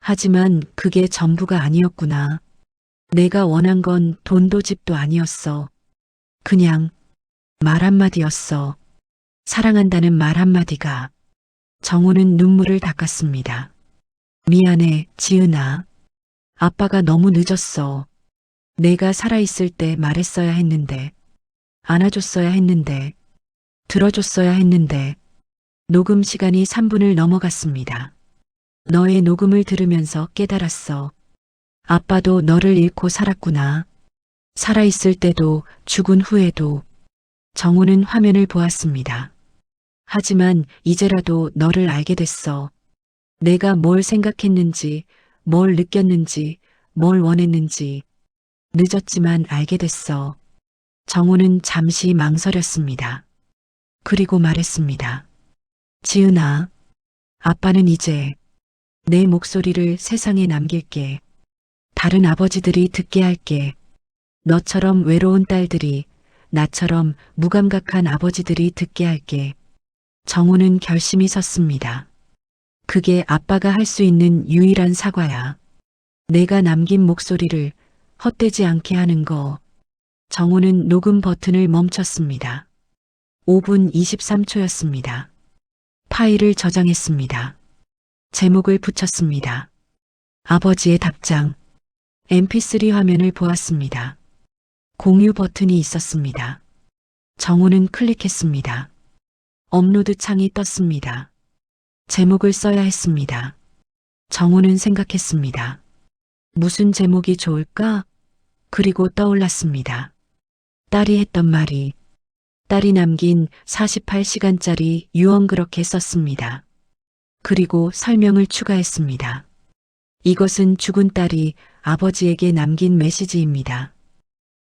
하지만 그게 전부가 아니었구나. 내가 원한 건 돈도 집도 아니었어. 그냥 말 한마디였어. 사랑한다는 말 한마디가. 정우는 눈물을 닦았습니다. 미안해, 지은아. 아빠가 너무 늦었어. 내가 살아있을 때 말했어야 했는데, 안아줬어야 했는데, 들어줬어야 했는데. 녹음 시간이 3분을 넘어갔습니다. 너의 녹음을 들으면서 깨달았어. 아빠도 너를 잃고 살았구나. 살아있을 때도 죽은 후에도. 정우는 화면을 보았습니다. 하지만 이제라도 너를 알게 됐어. 내가 뭘 생각했는지, 뭘 느꼈는지, 뭘 원했는지. 늦었지만 알게 됐어. 정우는 잠시 망설였습니다. 그리고 말했습니다. 지은아, 아빠는 이제 내 목소리를 세상에 남길게. 다른 아버지들이 듣게 할게. 너처럼 외로운 딸들이, 나처럼 무감각한 아버지들이 듣게 할게. 정우는 결심이 섰습니다. 그게 아빠가 할 수 있는 유일한 사과야. 내가 남긴 목소리를 헛되지 않게 하는 거. 정우는 녹음 버튼을 멈췄습니다. 5분 23초였습니다. 파일을 저장했습니다. 제목을 붙였습니다. 아버지의 답장. mp3 화면을 보았습니다. 공유 버튼이 있었습니다. 정우는 클릭했습니다. 업로드 창이 떴습니다. 제목을 써야 했습니다. 정우는 생각했습니다. 무슨 제목이 좋을까? 그리고 떠올랐습니다. 딸이 했던 말이, 딸이 남긴 48시간짜리 유언 그렇게 썼습니다. 그리고 설명을 추가했습니다. 이것은 죽은 딸이 아버지에게 남긴 메시지입니다.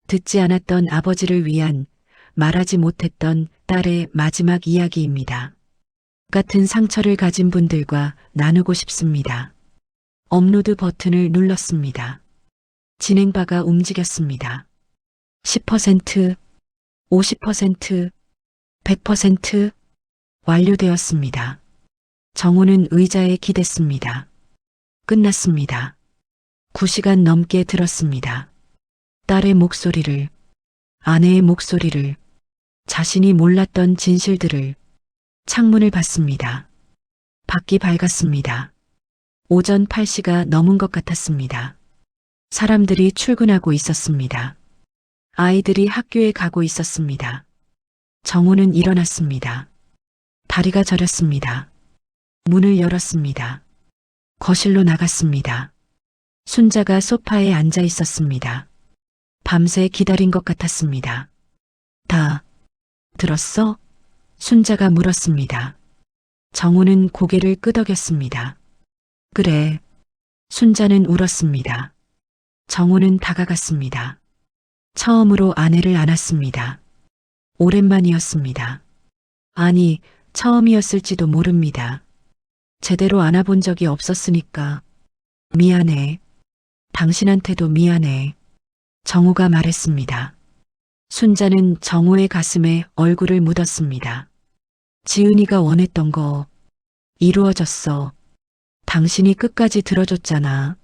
듣지 않았던 아버지를 위한, 말하지 못했던 딸의 마지막 이야기입니다. 같은 상처를 가진 분들과 나누고 싶습니다. 업로드 버튼을 눌렀습니다. 진행바가 움직였습니다. 10%, 50%, 100% 완료되었습니다. 정우는 의자에 기댔습니다. 끝났습니다. 9시간 넘게 들었습니다. 딸의 목소리를, 아내의 목소리를, 자신이 몰랐던 진실들을. 창문을 봤습니다. 밖이 밝았습니다. 오전 8시가 넘은 것 같았습니다. 사람들이 출근하고 있었습니다. 아이들이 학교에 가고 있었습니다. 정우는 일어났습니다. 다리가 저렸습니다. 문을 열었습니다. 거실로 나갔습니다. 순자가 소파에 앉아 있었습니다. 밤새 기다린 것 같았습니다. 다 들었어? 순자가 물었습니다. 정우는 고개를 끄덕였습니다. 그래. 순자는 울었습니다. 정우는 다가갔습니다. 처음으로 아내를 안았습니다. 오랜만이었습니다. 아니, 처음이었을지도 모릅니다. 제대로 안아본 적이 없었으니까. 미안해. 당신한테도 미안해. 정우가 말했습니다. 순자는 정우의 가슴에 얼굴을 묻었습니다. 지은이가 원했던 거 이루어졌어. 당신이 끝까지 들어줬잖아.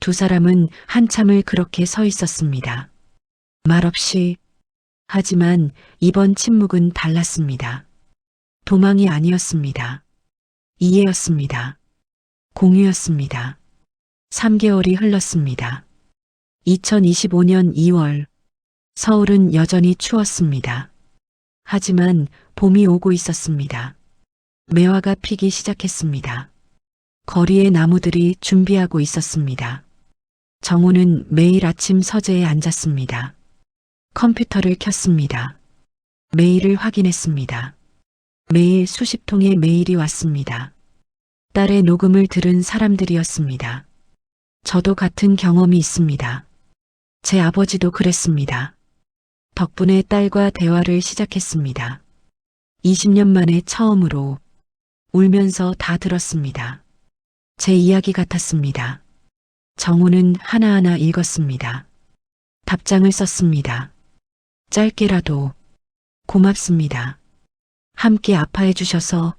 두 사람은 한참을 그렇게 서 있었습니다. 말없이. 하지만 이번 침묵은 달랐습니다. 도망이 아니었습니다. 이해였습니다. 공유였습니다. 3개월이 흘렀습니다. 2025년 2월, 서울은 여전히 추웠습니다. 하지만 봄이 오고 있었습니다. 매화가 피기 시작했습니다. 거리의 나무들이 준비하고 있었습니다. 정우는 매일 아침 서재에 앉았습니다. 컴퓨터를 켰습니다. 메일을 확인했습니다. 매일 수십 통의 메일이 왔습니다. 딸의 녹음을 들은 사람들이었습니다. 저도 같은 경험이 있습니다. 제 아버지도 그랬습니다. 덕분에 딸과 대화를 시작했습니다. 20년 만에 처음으로 울면서 다 들었습니다. 제 이야기 같았습니다. 정우는 하나하나 읽었습니다. 답장을 썼습니다. 짧게라도 고맙습니다. 함께 아파해 주셔서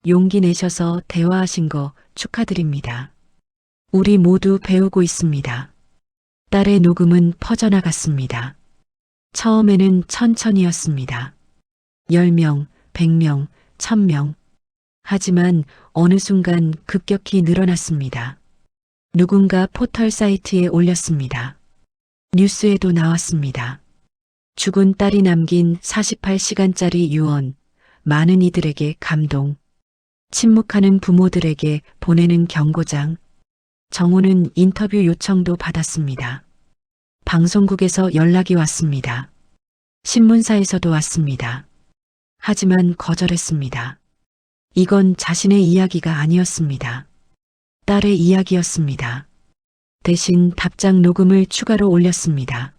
용기 내셔서 대화하신 거 축하드립니다. 우리 모두 배우고 있습니다. 딸의 녹음은 퍼져나갔습니다. 처음에는 천천히였습니다. 10명, 100명, 1000명. 하지만 어느 순간 급격히 늘어났습니다. 누군가 포털 사이트에 올렸습니다. 뉴스에도 나왔습니다. 죽은 딸이 남긴 48시간짜리 유언, 많은 이들에게 감동, 침묵하는 부모들에게 보내는 경고장. 정우는 인터뷰 요청도 받았습니다. 방송국에서 연락이 왔습니다. 신문사에서도 왔습니다. 하지만 거절했습니다. 이건 자신의 이야기가 아니었습니다. 딸의 이야기였습니다. 대신 답장 녹음을 추가로 올렸습니다.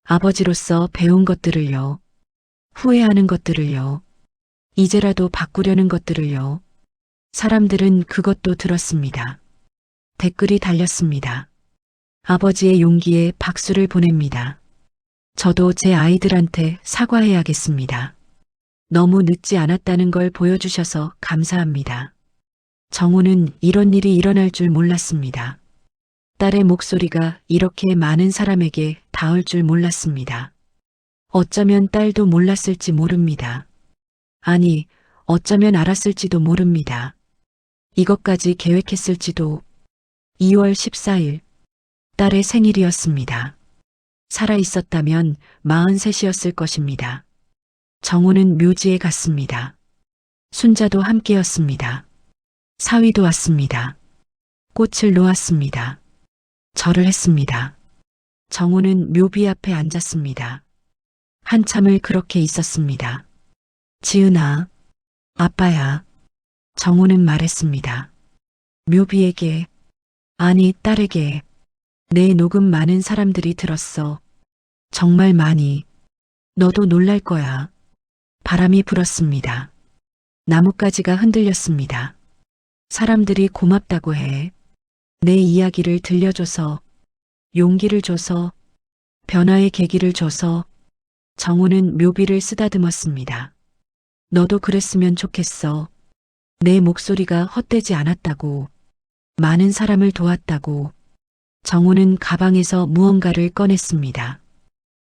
아버지로서 배운 것들을요. 후회하는 것들을요. 이제라도 바꾸려는 것들을요. 사람들은 그것도 들었습니다. 댓글이 달렸습니다. 아버지의 용기에 박수를 보냅니다. 저도 제 아이들한테 사과해야겠습니다. 너무 늦지 않았다는 걸 보여주셔서 감사합니다. 정우는 이런 일이 일어날 줄 몰랐습니다. 딸의 목소리가 이렇게 많은 사람에게 닿을 줄 몰랐습니다. 어쩌면 딸도 몰랐을지 모릅니다. 아니, 어쩌면 알았을지도 모릅니다. 이것까지 계획했을지도. 2월 14일, 딸의 생일이었습니다. 살아있었다면 43이었을 것입니다. 정우는 묘지에 갔습니다. 순자도 함께였습니다. 사위도 왔습니다. 꽃을 놓았습니다. 절을 했습니다. 정우는 묘비 앞에 앉았습니다. 한참을 그렇게 있었습니다. 지은아, 아빠야. 정우는 말했습니다. 묘비에게, 아니 딸에게. 내 녹음 많은 사람들이 들었어. 정말 많이. 너도 놀랄 거야. 바람이 불었습니다. 나뭇가지가 흔들렸습니다. 사람들이 고맙다고 해. 내 이야기를 들려줘서, 용기를 줘서, 변화의 계기를 줘서. 정우는 묘비를 쓰다듬었습니다. 너도 그랬으면 좋겠어. 내 목소리가 헛되지 않았다고. 많은 사람을 도왔다고. 정우는 가방에서 무언가를 꺼냈습니다.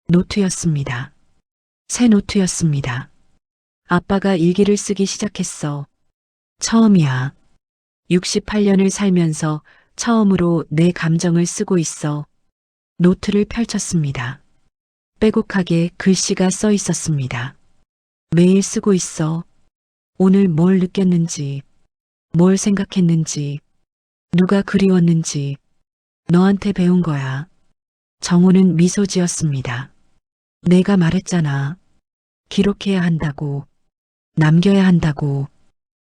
노트였습니다. 새 노트였습니다. 아빠가 일기를 쓰기 시작했어. 처음이야. 68년을 살면서 처음으로 내 감정을 쓰고 있어. 노트를 펼쳤습니다. 빼곡하게 글씨가 써 있었습니다. 매일 쓰고 있어. 오늘 뭘 느꼈는지, 뭘 생각했는지, 누가 그리웠는지, 너한테 배운 거야. 정우는 미소 지었습니다. 내가 말했잖아. 기록해야 한다고. 남겨야 한다고.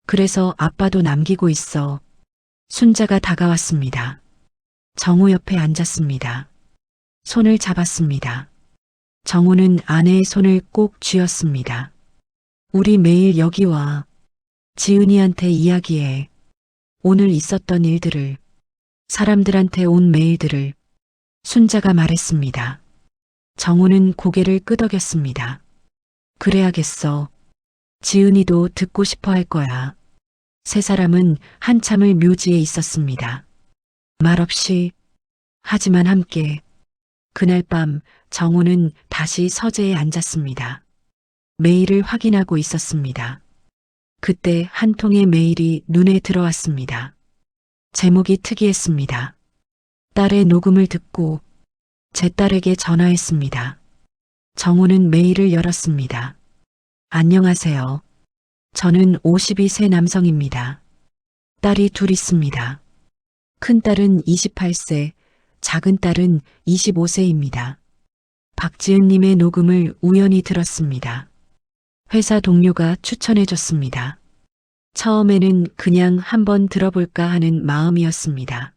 그래서 아빠도 남기고 있어. 순자가 다가왔습니다. 정우 옆에 앉았습니다. 손을 잡았습니다. 정우는 아내의 손을 꼭 쥐었습니다. 우리 매일 여기 와. 지은이한테 이야기해. 오늘 있었던 일들을, 사람들한테 온 메일들을. 순자가 말했습니다. 정우는 고개를 끄덕였습니다. 그래야겠어. 지은이도 듣고 싶어 할 거야. 세 사람은 한참을 묘지에 있었습니다. 말없이, 하지만 함께. 그날 밤 정우는 다시 서재에 앉았습니다. 메일을 확인하고 있었습니다. 그때 한 통의 메일이 눈에 들어왔습니다. 제목이 특이했습니다. 딸의 녹음을 듣고 제 딸에게 전화했습니다. 정우는 메일을 열었습니다. 안녕하세요. 저는 52세 남성입니다. 딸이 둘 있습니다. 큰 딸은 28세, 작은 딸은 25세입니다. 박지은님의 녹음을 우연히 들었습니다. 회사 동료가 추천해줬습니다. 처음에는 그냥 한번 들어볼까 하는 마음이었습니다.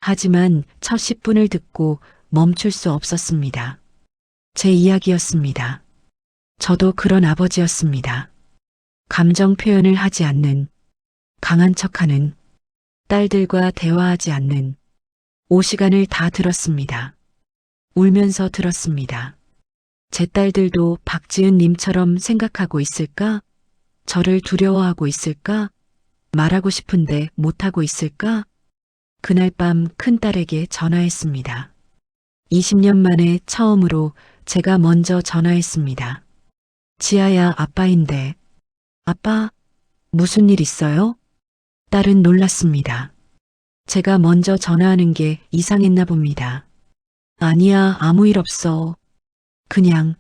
하지만 첫 10분을 듣고 멈출 수 없었습니다. 제 이야기였습니다. 저도 그런 아버지였습니다. 감정 표현을 하지 않는, 강한 척하는, 딸들과 대화하지 않는, 5시간을 다 들었습니다. 울면서 들었습니다. 제 딸들도 박지은 님처럼 생각하고 있을까? 저를 두려워하고 있을까? 말하고 싶은데 못하고 있을까? 그날 밤 큰딸에게 전화했습니다. 20년 만에 처음으로 제가 먼저 전화했습니다. 지아야, 아빠인데. 아빠, 무슨 일 있어요? 딸은 놀랐습니다. 제가 먼저 전화하는 게 이상했나 봅니다. 아니야, 아무 일 없어. 그냥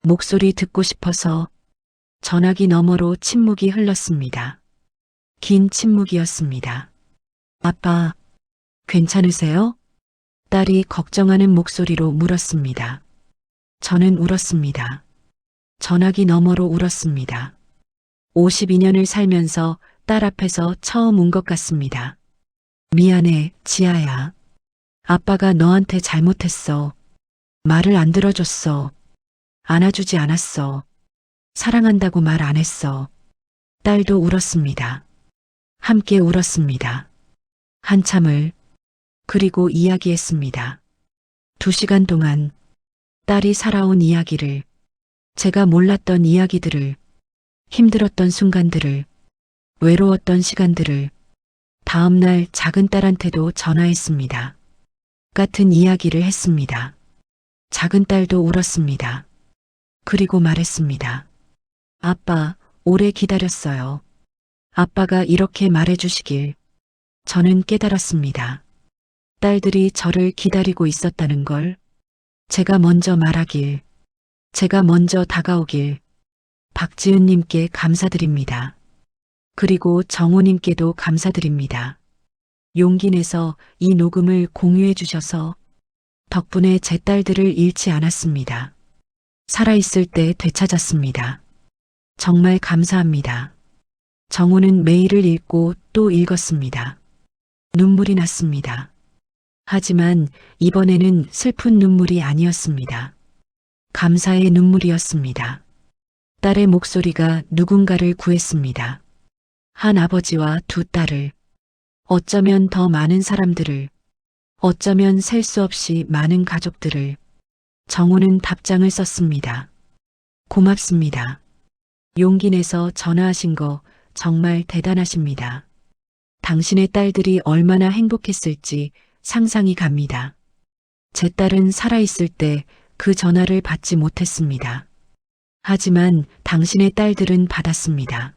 목소리 듣고 싶어서. 전화기 너머로 침묵이 흘렀습니다. 긴 침묵이었습니다. 아빠, 괜찮으세요? 딸이 걱정하는 목소리로 물었습니다. 저는 울었습니다. 전화기 너머로 울었습니다. 52년을 살면서 딸 앞에서 처음 운 것 같습니다. 미안해, 지아야. 아빠가 너한테 잘못했어. 말을 안 들어줬어. 안아주지 않았어. 사랑한다고 말 안 했어. 딸도 울었습니다. 함께 울었습니다. 한참을, 그리고 이야기했습니다. 2시간 동안 딸이 살아온 이야기를, 제가 몰랐던 이야기들을, 힘들었던 순간들을, 외로웠던 시간들을. 다음날 작은 딸한테도 전화했습니다. 같은 이야기를 했습니다. 작은 딸도 울었습니다. 그리고 말했습니다. 아빠, 오래 기다렸어요. 아빠가 이렇게 말해주시길. 저는 깨달았습니다. 딸들이 저를 기다리고 있었다는 걸. 제가 먼저 말하길. 제가 먼저 다가오길. 박지은님께 감사드립니다. 그리고 정우님께도 감사드립니다. 용기 내서 이 녹음을 공유해 주셔서 덕분에 제 딸들을 잃지 않았습니다. 살아있을 때 되찾았습니다. 정말 감사합니다. 정우는 메일을 읽고 또 읽었습니다. 눈물이 났습니다. 하지만 이번에는 슬픈 눈물이 아니었습니다. 감사의 눈물이었습니다. 딸의 목소리가 누군가를 구했습니다. 한 아버지와 두 딸을, 어쩌면 더 많은 사람들을, 어쩌면 셀 수 없이 많은 가족들을. 정우는 답장을 썼습니다. 고맙습니다. 용기 내서 전화하신 거 정말 대단하십니다. 당신의 딸들이 얼마나 행복했을지 상상이 갑니다. 제 딸은 살아있을 때 그 전화를 받지 못했습니다. 하지만 당신의 딸들은 받았습니다.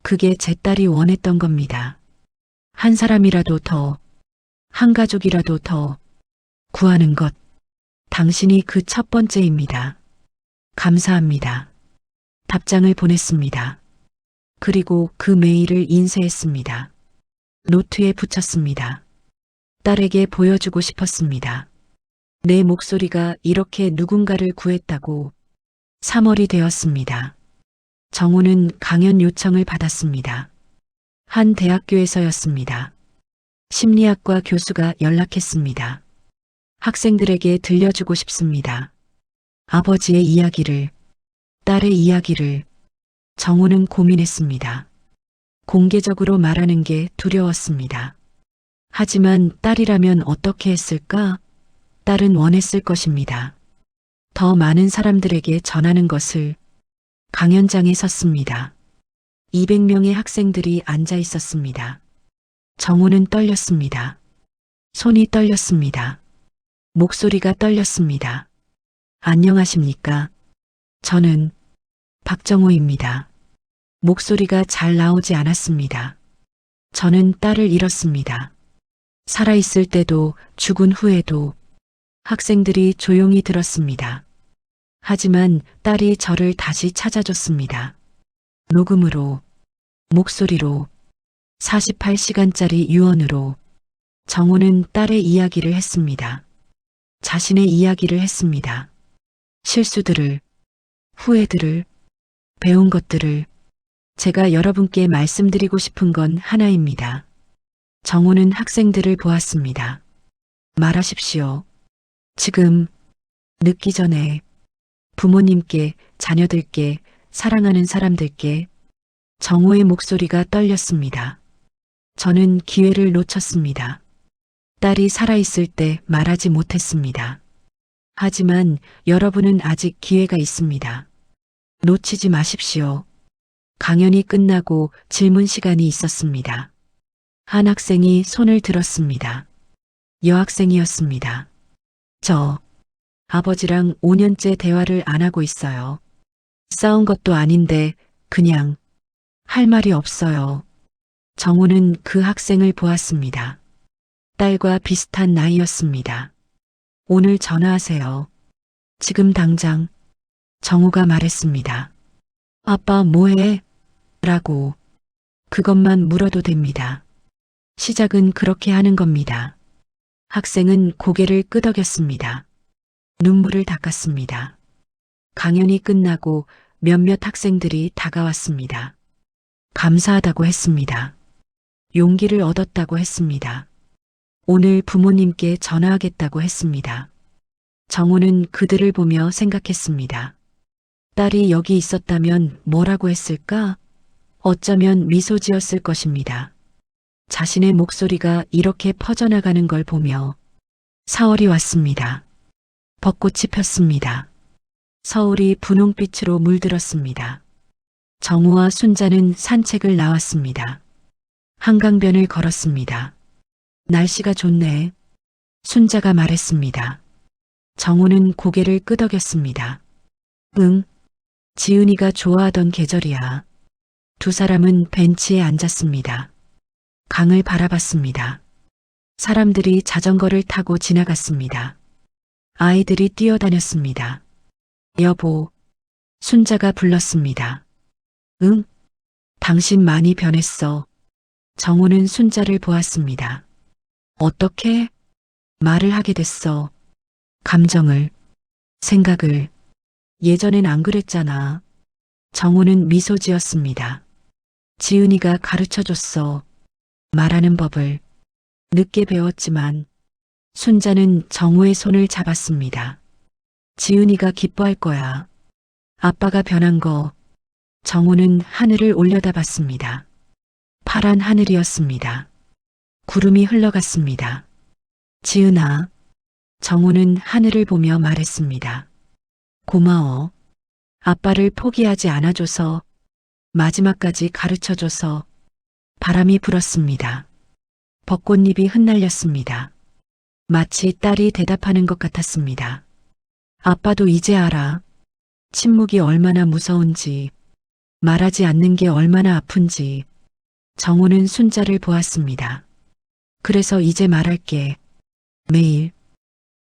그게 제 딸이 원했던 겁니다. 한 사람이라도 더, 한 가족이라도 더 구하는 것. 당신이 그 첫 번째입니다. 감사합니다. 답장을 보냈습니다. 그리고 그 메일을 인쇄했습니다. 노트에 붙였습니다. 딸에게 보여주고 싶었습니다. 내 목소리가 이렇게 누군가를 구했다고. 3월이 되었습니다. 정우는 강연 요청을 받았습니다. 한 대학교에서였습니다. 심리학과 교수가 연락했습니다. 학생들에게 들려주고 싶습니다. 아버지의 이야기를, 딸의 이야기를. 정우는 고민했습니다. 공개적으로 말하는 게 두려웠습니다. 하지만 딸이라면 어떻게 했을까? 딸은 원했을 것입니다. 더 많은 사람들에게 전하는 것을. 강연장에 섰습니다. 200명의 학생들이 앉아 있었습니다. 정우는 떨렸습니다. 손이 떨렸습니다. 목소리가 떨렸습니다. 안녕하십니까? 저는 박정우입니다. 목소리가 잘 나오지 않았습니다. 저는 딸을 잃었습니다. 살아있을 때도 죽은 후에도. 학생들이 조용히 들었습니다. 하지만 딸이 저를 다시 찾아줬습니다. 녹음으로, 목소리로, 48시간짜리 유언으로. 정우는 딸의 이야기를 했습니다. 자신의 이야기를 했습니다. 실수들을, 후회들을, 배운 것들을. 제가 여러분께 말씀드리고 싶은 건 하나입니다. 정우는 학생들을 보았습니다. 말하십시오. 지금, 늦기 전에. 부모님께, 자녀들께, 사랑하는 사람들께. 정우의 목소리가 떨렸습니다. 저는 기회를 놓쳤습니다. 딸이 살아있을 때 말하지 못했습니다. 하지만 여러분은 아직 기회가 있습니다. 놓치지 마십시오. 강연이 끝나고 질문 시간이 있었습니다. 한 학생이 손을 들었습니다. 여학생이었습니다. 저, 아버지랑 5년째 대화를 안 하고 있어요. 싸운 것도 아닌데 그냥 할 말이 없어요. 정우는 그 학생을 보았습니다. 딸과 비슷한 나이였습니다. 오늘 전화하세요. 지금 당장. 정우가 말했습니다. 아빠 뭐해? 라고. 그것만 물어도 됩니다. 시작은 그렇게 하는 겁니다. 학생은 고개를 끄덕였습니다. 눈물을 닦았습니다. 강연이 끝나고 몇몇 학생들이 다가왔습니다. 감사하다고 했습니다. 용기를 얻었다고 했습니다. 오늘 부모님께 전화하겠다고 했습니다. 정우는 그들을 보며 생각했습니다. 딸이 여기 있었다면 뭐라고 했을까? 어쩌면 미소 지었을 것입니다. 자신의 목소리가 이렇게 퍼져나가는 걸 보며. 4월이 왔습니다. 벚꽃이 폈습니다. 서울이 분홍빛으로 물들었습니다. 정우와 순자는 산책을 나왔습니다. 한강변을 걸었습니다. 날씨가 좋네. 순자가 말했습니다. 정우는 고개를 끄덕였습니다. 응, 지은이가 좋아하던 계절이야. 두 사람은 벤치에 앉았습니다. 강을 바라봤습니다. 사람들이 자전거를 타고 지나갔습니다. 아이들이 뛰어다녔습니다. 여보, 순자가 불렀습니다. 응? 당신 많이 변했어. 정우는 순자를 보았습니다. 어떻게? 말을 하게 됐어. 감정을, 생각을. 예전엔 안 그랬잖아. 정우는 미소 지었습니다. 지은이가 가르쳐줬어. 말하는 법을. 늦게 배웠지만. 순자는 정우의 손을 잡았습니다. 지은이가 기뻐할 거야. 아빠가 변한 거. 정우는 하늘을 올려다봤습니다. 파란 하늘이었습니다. 구름이 흘러갔습니다. 지은아. 정우는 하늘을 보며 말했습니다. 고마워. 아빠를 포기하지 않아줘서, 마지막까지 가르쳐줘서. 바람이 불었습니다. 벚꽃잎이 흩날렸습니다. 마치 딸이 대답하는 것 같았습니다. 아빠도 이제 알아. 침묵이 얼마나 무서운지, 말하지 않는 게 얼마나 아픈지. 정우는 순자를 보았습니다. 그래서 이제 말할게. 매일.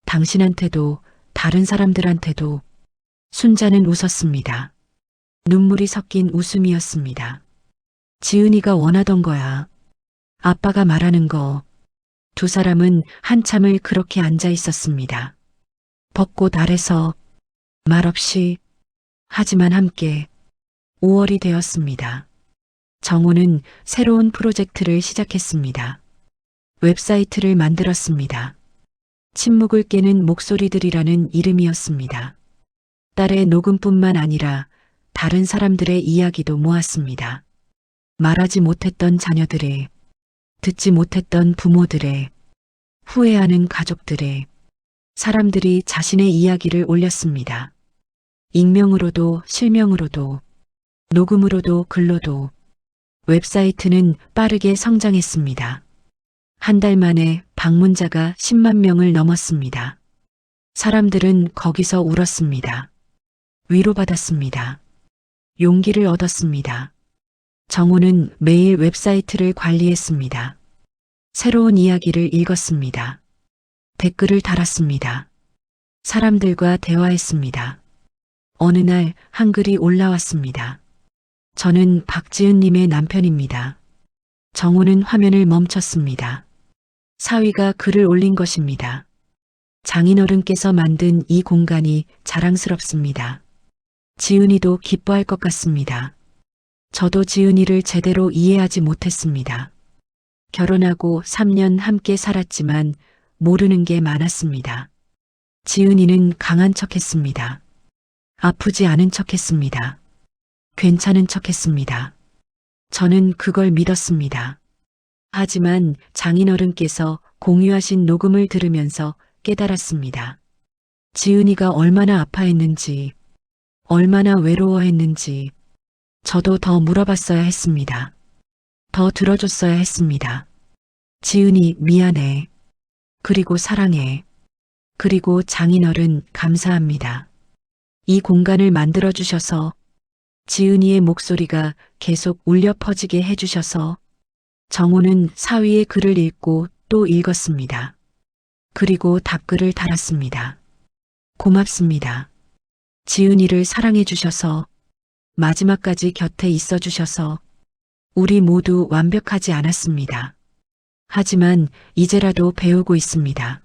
당신한테도, 다른 사람들한테도. 순자는 웃었습니다. 눈물이 섞인 웃음이었습니다. 지은이가 원하던 거야. 아빠가 말하는 거. 두 사람은 한참을 그렇게 앉아 있었습니다. 벚꽃 아래서 말없이, 하지만 함께. 5월이 되었습니다. 정호는 새로운 프로젝트를 시작했습니다. 웹사이트를 만들었습니다. 침묵을 깨는 목소리들이라는 이름이었습니다. 딸의 녹음뿐만 아니라 다른 사람들의 이야기도 모았습니다. 말하지 못했던 자녀들의, 듣지 못했던 부모들의, 후회하는 가족들의, 사람들이 자신의 이야기를 올렸습니다. 익명으로도 실명으로도, 녹음으로도 글로도 웹사이트는 빠르게 성장했습니다. 한 달 만에 방문자가 10만 명을 넘었습니다. 사람들은 거기서 울었습니다. 위로받았습니다. 용기를 얻었습니다. 정호는 매일 웹사이트를 관리했습니다. 새로운 이야기를 읽었습니다. 댓글을 달았습니다. 사람들과 대화했습니다. 어느 날 한글이 올라왔습니다. 저는 박지은님의 남편입니다. 정호는 화면을 멈췄습니다. 사위가 글을 올린 것입니다. 장인어른께서 만든 이 공간이 자랑스럽습니다. 지은이도 기뻐할 것 같습니다. 저도 지은이를 제대로 이해하지 못했습니다. 결혼하고 3년 함께 살았지만 모르는 게 많았습니다. 지은이는 강한 척했습니다. 아프지 않은 척했습니다. 괜찮은 척했습니다. 저는 그걸 믿었습니다. 하지만 장인어른께서 공유하신 녹음을 들으면서 깨달았습니다. 지은이가 얼마나 아파했는지, 얼마나 외로워했는지, 저도 더 물어봤어야 했습니다. 더 들어줬어야 했습니다. 지은이 미안해. 그리고 사랑해. 그리고 장인어른 감사합니다. 이 공간을 만들어주셔서, 지은이의 목소리가 계속 울려 퍼지게 해주셔서, 정호는 사위의 글을 읽고 또 읽었습니다. 그리고 답글을 달았습니다. 고맙습니다. 지은이를 사랑해 주셔서, 마지막까지 곁에 있어 주셔서, 우리 모두 완벽하지 않았습니다. 하지만 이제라도 배우고 있습니다.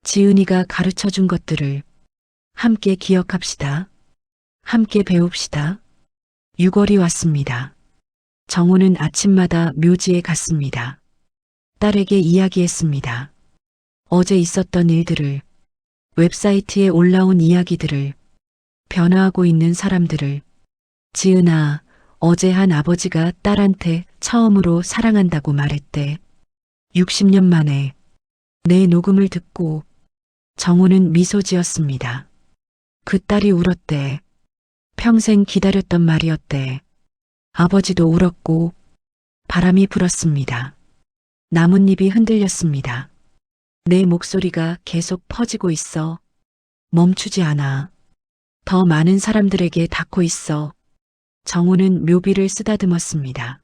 지은이가 가르쳐 준 것들을 함께 기억합시다. 함께 배웁시다. 6월이 왔습니다. 정호는 아침마다 묘지에 갔습니다. 딸에게 이야기했습니다. 어제 있었던 일들을, 웹사이트에 올라온 이야기들을, 변화하고 있는 사람들을. 지은아, 어제 한 아버지가 딸한테 처음으로 사랑한다고 말했대. 60년 만에 내 녹음을 듣고. 정호는 미소 지었습니다. 그 딸이 울었대. 평생 기다렸던 말이었대. 아버지도 울었고 바람이 불었습니다. 나뭇잎이 흔들렸습니다. 내 목소리가 계속 퍼지고 있어. 멈추지 않아. 더 많은 사람들에게 닿고 있어. 정호는 묘비를 쓰다듬었습니다.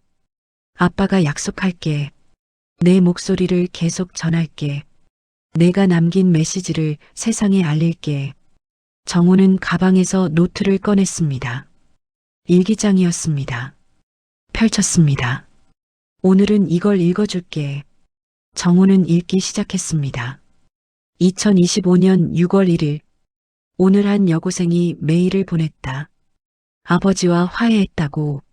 아빠가 약속할게. 내 목소리를 계속 전할게. 내가 남긴 메시지를 세상에 알릴게. 정호는 가방에서 노트를 꺼냈습니다. 일기장이었습니다. 펼쳤습니다. 오늘은 이걸 읽어줄게. 정호는 읽기 시작했습니다. 2025년 6월 1일. 오늘 한 여고생이 메일을 보냈다. 아버지와 화해했다고.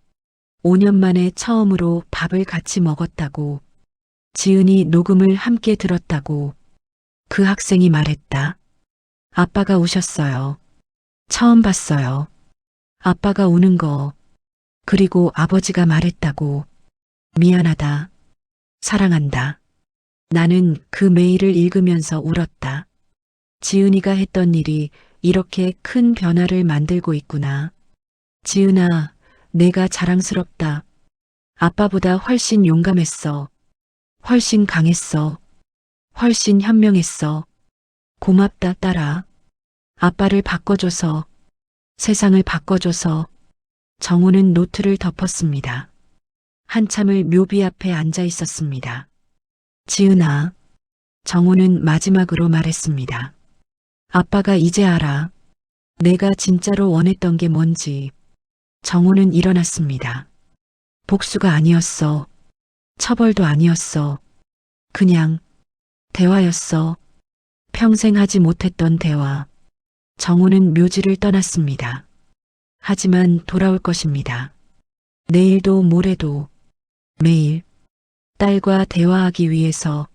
5년 만에 처음으로 밥을 같이 먹었다고. 지은이 녹음을 함께 들었다고. 그 학생이 말했다. 아빠가 우셨어요. 처음 봤어요. 아빠가 우는 거. 그리고 아버지가 말했다고. 미안하다. 사랑한다. 나는 그 메일을 읽으면서 울었다. 지은이가 했던 일이 이렇게 큰 변화를 만들고 있구나. 지은아, 내가 자랑스럽다. 아빠보다 훨씬 용감했어. 훨씬 강했어. 훨씬 현명했어. 고맙다, 딸아. 아빠를 바꿔줘서, 세상을 바꿔줘서. 정호는 노트를 덮었습니다. 한참을 묘비 앞에 앉아 있었습니다. 지은아, 정호는 마지막으로 말했습니다. 아빠가 이제 알아. 내가 진짜로 원했던 게 뭔지. 정호는 일어났습니다. 복수가 아니었어. 처벌도 아니었어. 그냥 대화였어. 평생 하지 못했던 대화. 정호는 묘지를 떠났습니다. 하지만 돌아올 것입니다. 내일도 모레도 매일 딸과 대화하기 위해서